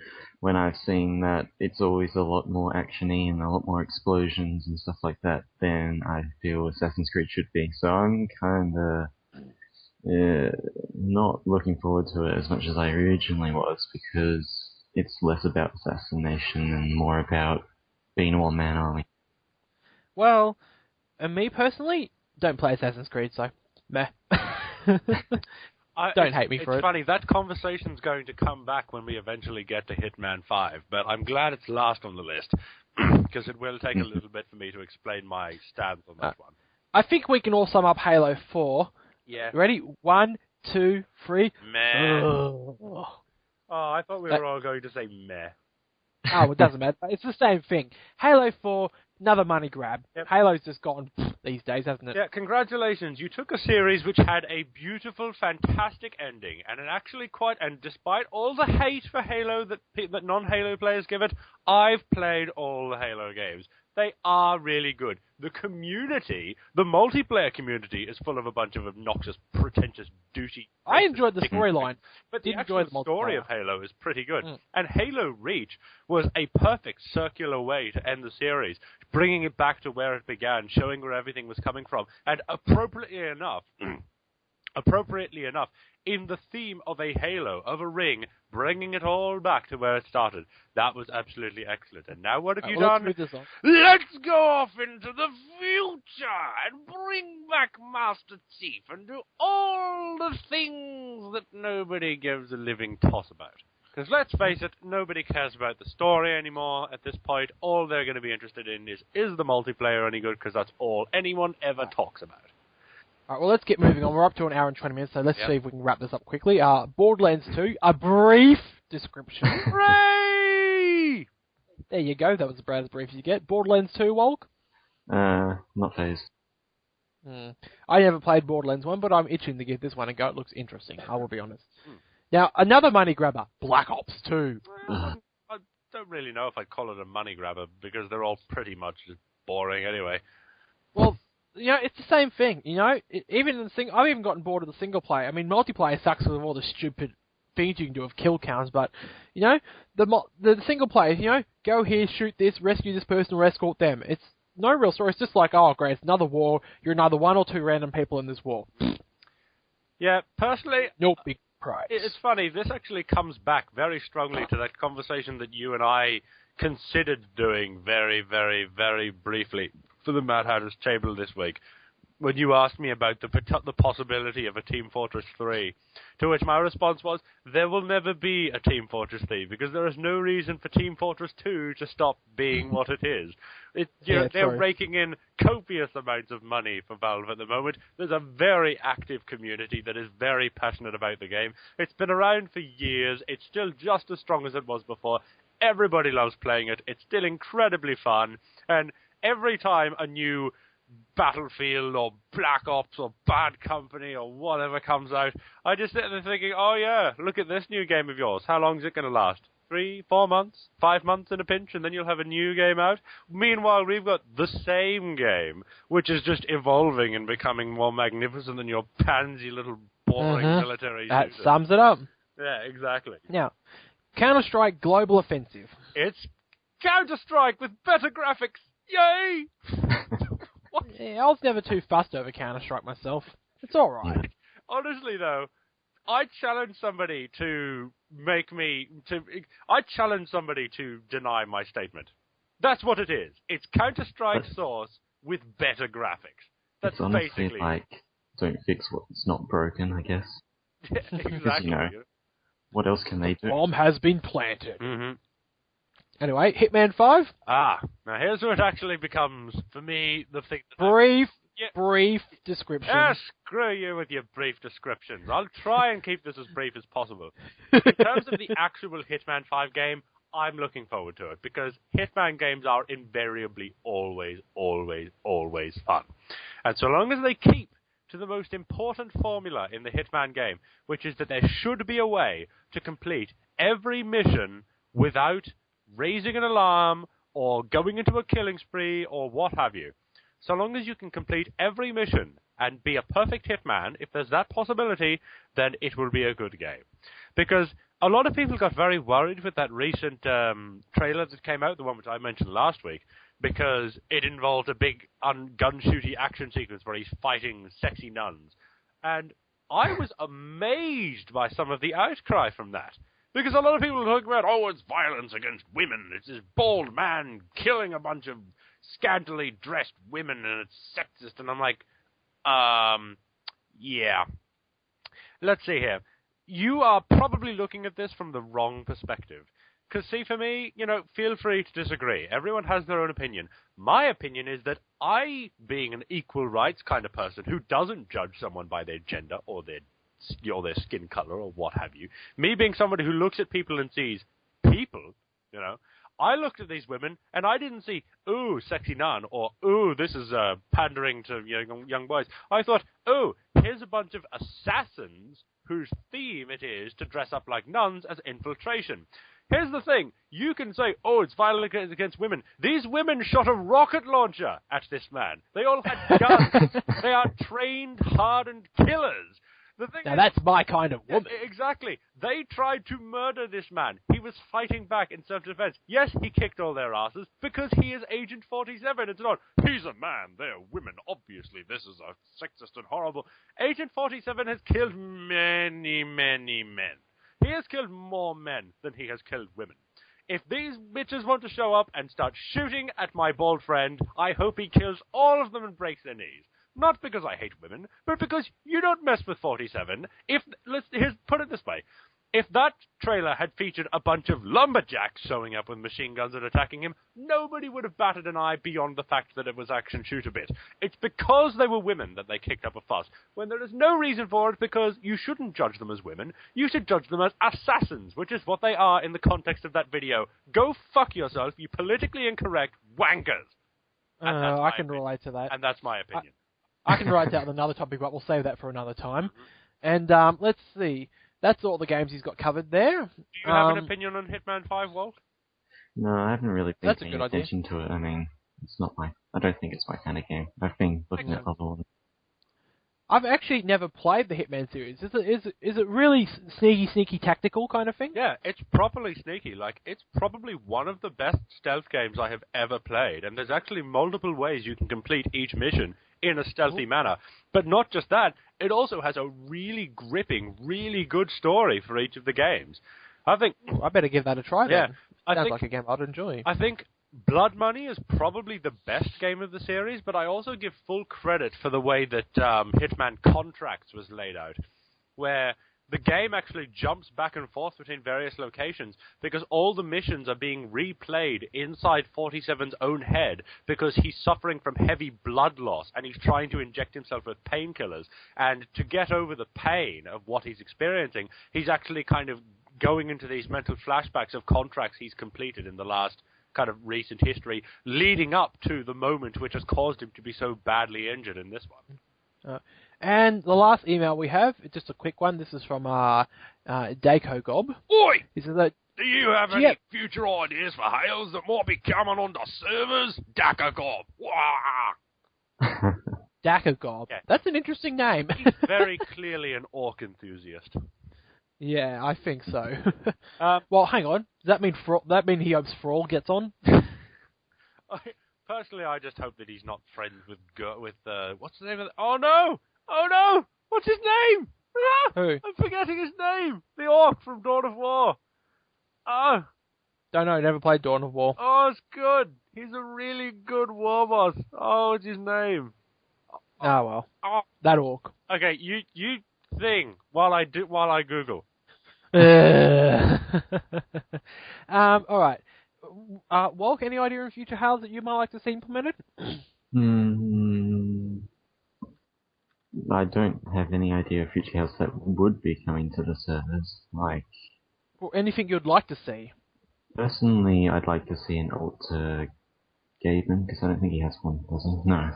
when I've seen that it's always a lot more actiony and a lot more explosions and stuff like that than I feel Assassin's Creed should be. So I'm kind of not looking forward to it as much as I originally was, because it's less about assassination and more about being a one-man army. Well, and me personally, don't play Assassin's Creed, so meh. Don't hate me for it. It's funny, that conversation's going to come back when we eventually get to Hitman 5, but I'm glad it's last on the list, because it will take a little bit for me to explain my stance on that one. I think we can all sum up Halo 4. Yeah. Ready? 1, 2, 3. Meh. Oh, I thought we were all going to say meh. Oh, it doesn't matter. It's the same thing. Halo 4, another money grab. Yep. Halo's just gone these days, hasn't it? Yeah, congratulations. You took a series which had a beautiful, fantastic ending, and it actually and despite all the hate for Halo that non-Halo players give it, I've played all the Halo games. They are really good. The community, the multiplayer community, is full of a bunch of obnoxious, pretentious, douchey... I enjoyed the storyline. But the Didn't actual enjoy the story multiplayer. of Halo is pretty good. And Halo Reach was a perfect circular way to end the series, bringing it back to where it began, showing where everything was coming from. And appropriately enough, in the theme of a halo, of a ring, bringing it all back to where it started. That was absolutely excellent. And now what have you done? Let's move this on. Let's go off into the future and bring back Master Chief and do all the things that nobody gives a living toss about. Because let's face it, nobody cares about the story anymore at this point. All they're going to be interested in is the multiplayer any good? Because that's all anyone ever talks about. Alright, well, let's get moving on. We're up to an hour and 20 minutes, so let's see if we can wrap this up quickly. Borderlands 2, a brief description. Hooray! There you go, that was about as brief as you get. Borderlands 2, Wolke? Not phased. I never played Borderlands 1, but I'm itching to give this one a go. It looks interesting, I will be honest. Now, another money grabber, Black Ops 2. I don't really know if I'd call it a money grabber, because they're all pretty much just boring anyway. Well, you know, it's the same thing, you know? Even in the I've even gotten bored of the single player. I mean, multiplayer sucks with all the stupid things you can do with kill counts, but, you know, the single player, you know, go here, shoot this, rescue this person, or escort them. It's no real story. It's just like, oh, great, it's another war. You're another one or two random people in this war. Yeah, personally... No big prize. It's funny, this actually comes back very strongly to that conversation that you and I considered doing very, very, very briefly for the Mad Hatter's table this week, when you asked me about the possibility of a Team Fortress 3, to which my response was, there will never be a Team Fortress 3, because there is no reason for Team Fortress 2 to stop being what it is. They're raking in copious amounts of money for Valve at the moment. There's a very active community that is very passionate about the game. It's been around for years. It's still just as strong as it was before. Everybody loves playing it. It's still incredibly fun, and every time a new Battlefield or Black Ops or Bad Company or whatever comes out, I just sit there thinking, oh yeah, look at this new game of yours. How long is it going to last? 3, 4 months? 5 months in a pinch, and then you'll have a new game out? Meanwhile, we've got the same game, which is just evolving and becoming more magnificent than your pansy little boring military That shooter. sums it up. Yeah, exactly. Now, Counter-Strike Global Offensive. It's Counter-Strike with better graphics. Yay! Yeah, I was never too fussed over Counter-Strike myself. It's alright. Honestly, though, I challenge somebody to deny my statement. That's what it is. It's Counter-Strike Source with better graphics. That's it's honestly basically... like, don't fix what's not broken, I guess. Exactly. You know, what else can they do? Bomb has been planted. Mm-hmm. Anyway, Hitman 5. Now here's where it actually becomes, for me, the thing... Brief brief description. Screw you with your brief descriptions. I'll try and keep this as brief as possible. In terms of the actual Hitman 5 game, I'm looking forward to it, because Hitman games are invariably always fun. And so long as they keep to the most important formula in the Hitman game, which is that there should be a way to complete every mission without raising an alarm or going into a killing spree or what have you. So long as you can complete every mission and be a perfect Hitman, if there's that possibility, then it will be a good game. Because a lot of people got very worried with that recent trailer that came out, the one which I mentioned last week, because it involved a big gun-shooty action sequence where he's fighting sexy nuns. And I was amazed by some of the outcry from that. Because a lot of people are talking about, it's violence against women. It's this bald man killing a bunch of scantily dressed women and it's sexist. And I'm like, yeah. Let's see here. You are probably looking at this from the wrong perspective. Because, see, for me, feel free to disagree. Everyone has their own opinion. My opinion is that I, being an equal rights kind of person who doesn't judge someone by their gender or their skin color or what have you, me being somebody who looks at people and sees people, I looked at these women and I didn't see, ooh, sexy nun, or ooh, this is pandering to young boys. I thought, ooh, here's a bunch of assassins whose theme it is to dress up like nuns as infiltration. Here's the thing. You can say, it's violence against women. These women shot a rocket launcher at this man. They all had guns. They are trained, hardened killers. The thing now, that's my kind of woman. Exactly. They tried to murder this man. He was fighting back in self-defense. Yes, he kicked all their asses because he is Agent 47. It's not, he's a man, they're women. Obviously, this is a sexist and horrible. Agent 47 has killed many, many men. He has killed more men than he has killed women. If these bitches want to show up and start shooting at my bald friend, I hope he kills all of them and breaks their knees. Not because I hate women, but because you don't mess with 47. Put it this way. If that trailer had featured a bunch of lumberjacks showing up with machine guns and attacking him, nobody would have batted an eye beyond the fact that it was action shoot a bit. It's because they were women that they kicked up a fuss, when there is no reason for it, because you shouldn't judge them as women. You should judge them as assassins, which is what they are in the context of that video. Go fuck yourself, you politically incorrect wankers. I can relate to that. And that's my opinion. I can write down another topic, but we'll save that for another time. And let's see. That's all the games he's got covered there. Do you have an opinion on Hitman 5, Walt? No, I haven't really been paying attention to it. I mean, I don't think it's my kind of game. I've been looking at other ones. I've actually never played the Hitman series. Is it really sneaky tactical kind of thing? Yeah, it's properly sneaky. Like, it's probably one of the best stealth games I have ever played. And there's actually multiple ways you can complete each mission in a stealthy manner. But not just that, it also has a really gripping, really good story for each of the games. I think... I better give that a try then. Yeah. Sounds like a game I'd enjoy. I think Blood Money is probably the best game of the series, but I also give full credit for the way that Hitman Contracts was laid out, where the game actually jumps back and forth between various locations because all the missions are being replayed inside 47's own head because he's suffering from heavy blood loss and he's trying to inject himself with painkillers. And to get over the pain of what he's experiencing, he's actually kind of going into these mental flashbacks of contracts he's completed in the last kind of recent history, leading up to the moment which has caused him to be so badly injured in this one. And the last email we have, just a quick one. This is from Daco Gob. Oi! He says that, do you have any future ideas for Hales that might be coming on the servers? Daco Gob. Daco Gob. Yeah. That's an interesting name. He's very clearly an orc enthusiast. Yeah, I think so. Well, hang on. Does that mean he hopes Frawl gets on? Personally, I just hope that he's not friends with what's the name of Oh no! What's his name? Who? I'm forgetting his name. The orc from Dawn of War. Don't know. Never played Dawn of War. Oh, it's good. He's a really good war boss. Oh, what's his name? Well. That orc. Okay, you thing while I Google. All right. Wolke, any idea in future Hales that you might like to see implemented? I don't have any idea of future health that would be coming to the servers. Like, Or anything you'd like to see? personally, I'd like to see an alt to Gaben, because I don't think he has one, does he? No.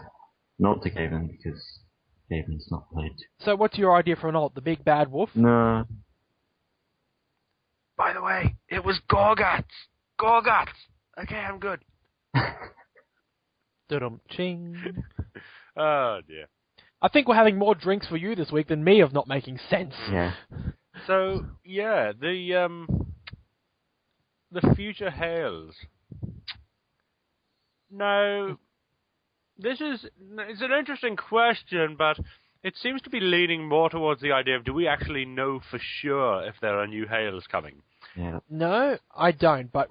An alt to Gaben, because Gaben's not played. So what's your idea for an alt? The big bad wolf? No. By the way, it was Gorguts! Gorguts! Okay, I'm good. Dum-ching. Oh, dear. I think we're having more drinks for you this week than me of not making sense. Yeah. So, yeah, the future hails. Now, it's an interesting question, but it seems to be leaning more towards the idea of, do we actually know for sure if there are new hails coming? Yeah. No, I don't, but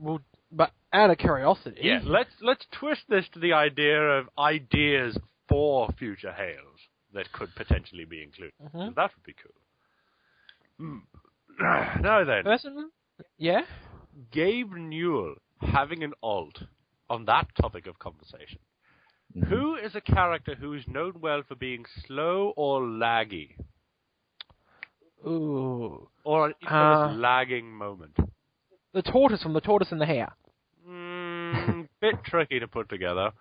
out of curiosity... Yeah, let's twist this to the idea of ideas for future hails that could potentially be included. Mm-hmm. That would be cool. Now then, Personally? Yeah? Gabe Newell having an alt on that topic of conversation. Mm-hmm. Who is a character who is known well for being slow or laggy? Ooh. Or an infamous lagging moment? The tortoise from The Tortoise and the Hare. Bit tricky to put together.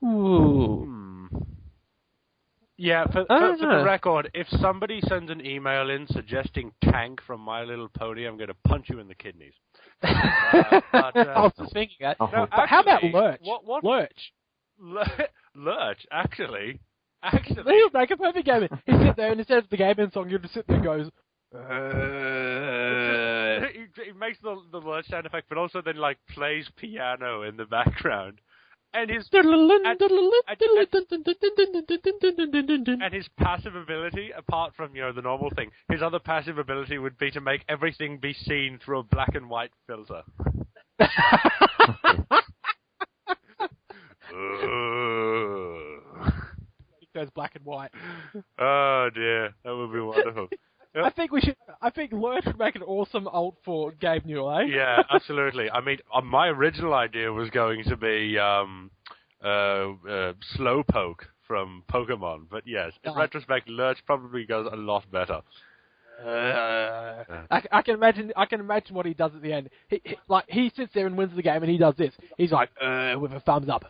Ooh. Yeah, for know. the record, if somebody sends an email in suggesting Tank from My Little Pony, I'm going to punch you in the kidneys. I was just thinking that. Oh. No, but how about Lurch? What? Lurch. Lurch, actually. He'll make a perfect game. He sit there and instead of the game song, you'll just sit there and goes... he makes the Lurch sound effect, but also then like plays piano in the background. And his and his passive ability, apart from the normal thing, his other passive ability would be to make everything be seen through a black and white filter. It goes black and white. Oh dear, that would be wonderful. Yep. I think Lurch would make an awesome alt for Gabe Newell, eh? Yeah, absolutely. I mean, my original idea was going to be Slowpoke from Pokemon, but yes, in retrospect, Lurch probably goes a lot better. I can imagine what he does at the end. He sits there and wins the game, and he does this. He's like, with a thumbs up.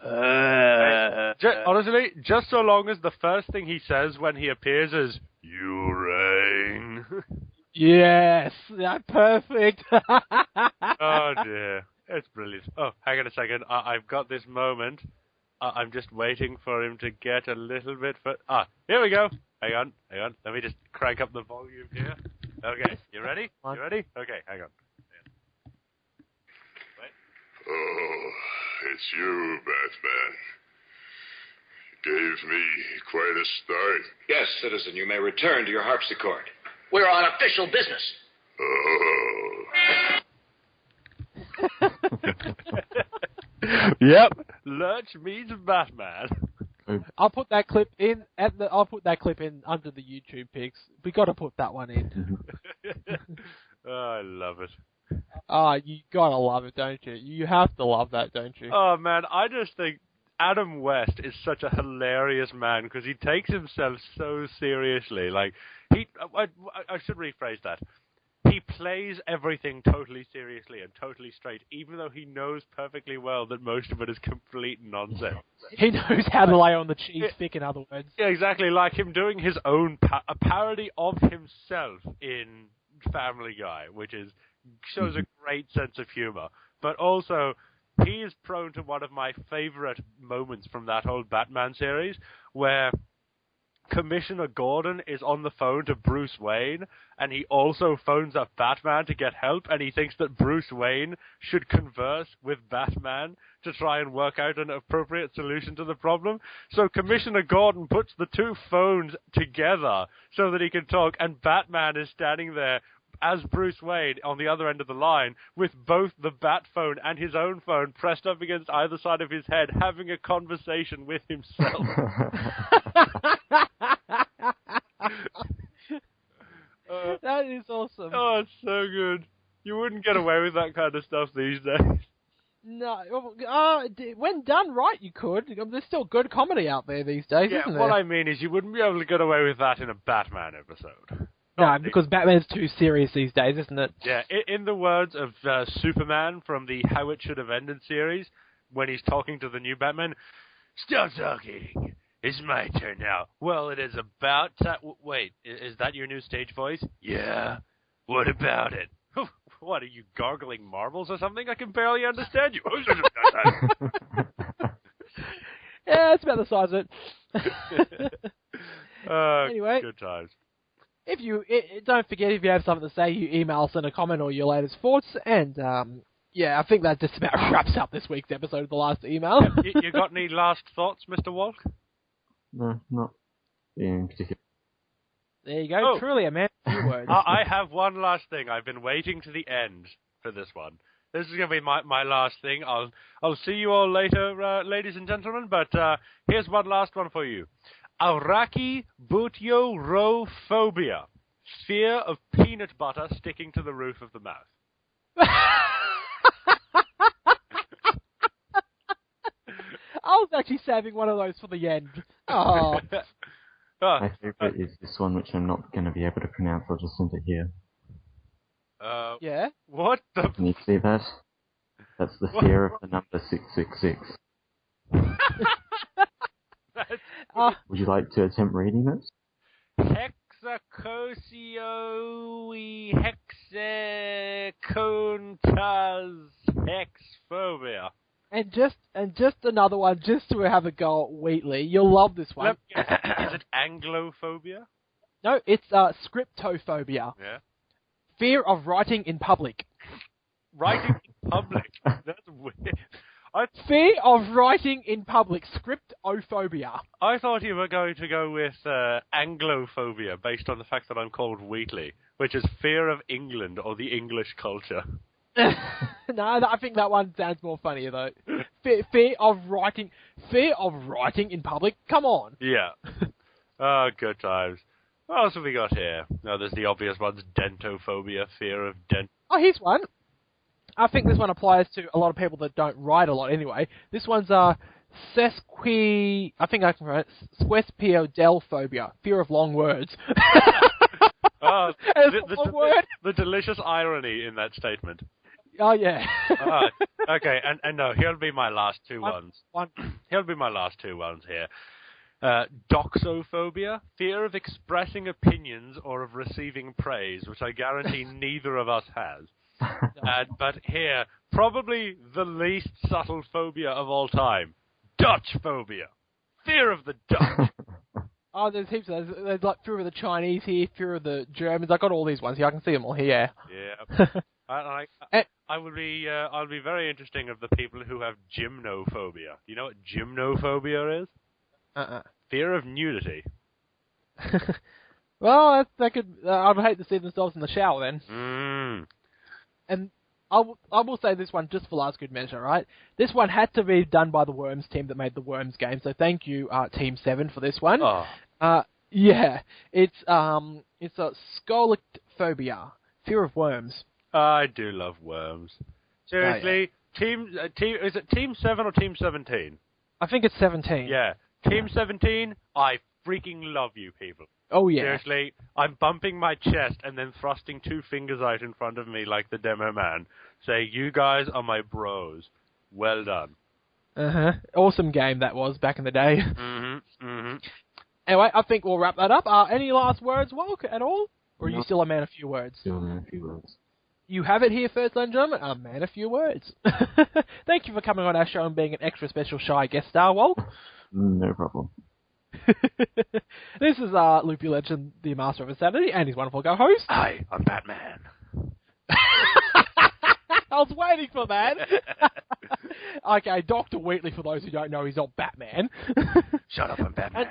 Honestly, just so long as the first thing he says when he appears is, "You reign." Yes, that's perfect. Oh dear, it's brilliant. Oh, hang on a second. I've got this moment. I'm just waiting for him to get a little bit. Here we go. Hang on. Let me just crank up the volume here. Okay, you ready? You ready? Okay, hang on. Wait. Oh, it's you, Batman. You gave me quite a start. Yes, citizen, you may return to your harpsichord. We're on official business. Oh. Yep. Lurch means Batman. I'll put that clip in under the YouTube pics. We got to put that one in. Oh, I love it. You gotta love it, don't you? You have to love that, don't you? Oh man, I just think Adam West is such a hilarious man because he takes himself so seriously. Like I should rephrase that. He plays everything totally seriously and totally straight, even though he knows perfectly well that most of it is complete nonsense. He knows how to lay on the cheese thick, in other words. Yeah, exactly. Like him doing his own a parody of himself in Family Guy, which shows a great sense of humor. But also, he is prone to one of my favorite moments from that whole Batman series, where Commissioner Gordon is on the phone to Bruce Wayne, and he also phones up Batman to get help, and he thinks that Bruce Wayne should converse with Batman to try and work out an appropriate solution to the problem. So Commissioner Gordon puts the two phones together so that he can talk, and Batman is standing there as Bruce Wayne on the other end of the line with both the Bat phone and his own phone pressed up against either side of his head, having a conversation with himself. That is awesome. Oh, it's so good. You wouldn't get away with that kind of stuff these days. No, when done right, you could. There's still good comedy out there these days, Yeah, isn't what there? I mean is you wouldn't be able to get away with that in a Batman episode. No, because Batman's too serious these days, isn't it? Yeah, in the words of Superman from the How It Should Have Ended series, when he's talking to the new Batman, "Stop talking. It's my turn now. Well, it is about wait, is that your new stage voice? Yeah. What about it? What, are you gargling marbles or something? I can barely understand you." Yeah, it's about the size of it. Anyway. Good times. If you don't forget, if you have something to say, you email us in a comment or your latest thoughts. And yeah, I think that just about wraps up this week's episode of The Last Email. You got any last thoughts, Mr. Wolke? No, not in particular. There you go. Oh. Truly a man of few words. I have one last thing. I've been waiting to the end for this one. This is going to be my last thing. I'll see you all later, ladies and gentlemen. But here's one last one for you. Arachibutyophobia. Fear of peanut butter sticking to the roof of the mouth. I was actually saving one of those for the end. Oh. My favourite is this one, which I'm not going to be able to pronounce. I'll just send it here. Yeah? What the... Can you see that? That's the fear of the number 666. Would you like to attempt reading it? Hexacosio hexacontas hexphobia. And just another one, just to have a go at Wheatley. You'll love this one. Is it Anglophobia? No, it's scriptophobia. Yeah. Fear of writing in public. Writing in public? That's weird. Fear of writing in public. Scriptophobia. I thought you were going to go with Anglophobia, based on the fact that I'm called Wheatley, which is fear of England or the English culture. No, I think that one sounds more funnier though. Fear of writing in public. Come on. Yeah. Oh, good times. What else have we got here? No, there's the obvious ones: dentophobia, fear of dent. Oh, here's one. I think this one applies to a lot of people that don't write a lot anyway. This one's sesquipiodelphobia, fear of long words. Oh, word. The delicious irony in that statement. Oh, yeah. Okay, and no, here'll be my last two ones. Here'll be my last two ones here. Doxophobia, fear of expressing opinions or of receiving praise, which I guarantee neither of us has. But here, probably the least subtle phobia of all time, Dutch phobia, fear of the Dutch. Oh, there's heaps of those. There's like fear of the Chinese here, fear of the Germans. I got all these ones here. I can see them all here. Yeah. I would be. I'll be very interesting of the people who have gymnophobia. You know what gymnophobia is? Fear of nudity. Well, that could. I'd hate to see themselves in the shower then. And I will say this one just for last good measure, right? This one had to be done by the Worms team that made the Worms game, so thank you, Team 7, for this one. Oh. Yeah, it's a scoliphobia, fear of worms. I do love worms. Seriously, is it Team 7 or Team 17? I think it's 17. Yeah, Team 17, I freaking love you people. Oh, yeah. Seriously, I'm bumping my chest and then thrusting two fingers out in front of me like the demo man, saying, "You guys are my bros. Well done." Awesome game that was back in the day. Anyway, I think we'll wrap that up. Any last words, Wolke, at all? Or are you still a man of few words? Still a man of few words. You have it here, first and gentlemen, a man of few words. Thank you for coming on our show and being an extra special shy guest star, Wolke. No problem. This is Loopy Legend, the Master of Insanity, and his wonderful co-host. Hi, I'm Batman. I was waiting for that. Okay, Dr. Wheatley, for those who don't know, he's not Batman. Shut up, I'm Batman.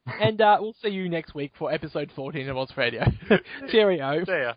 And we'll see you next week for episode 14 of Oz Radio. Cheerio. See ya.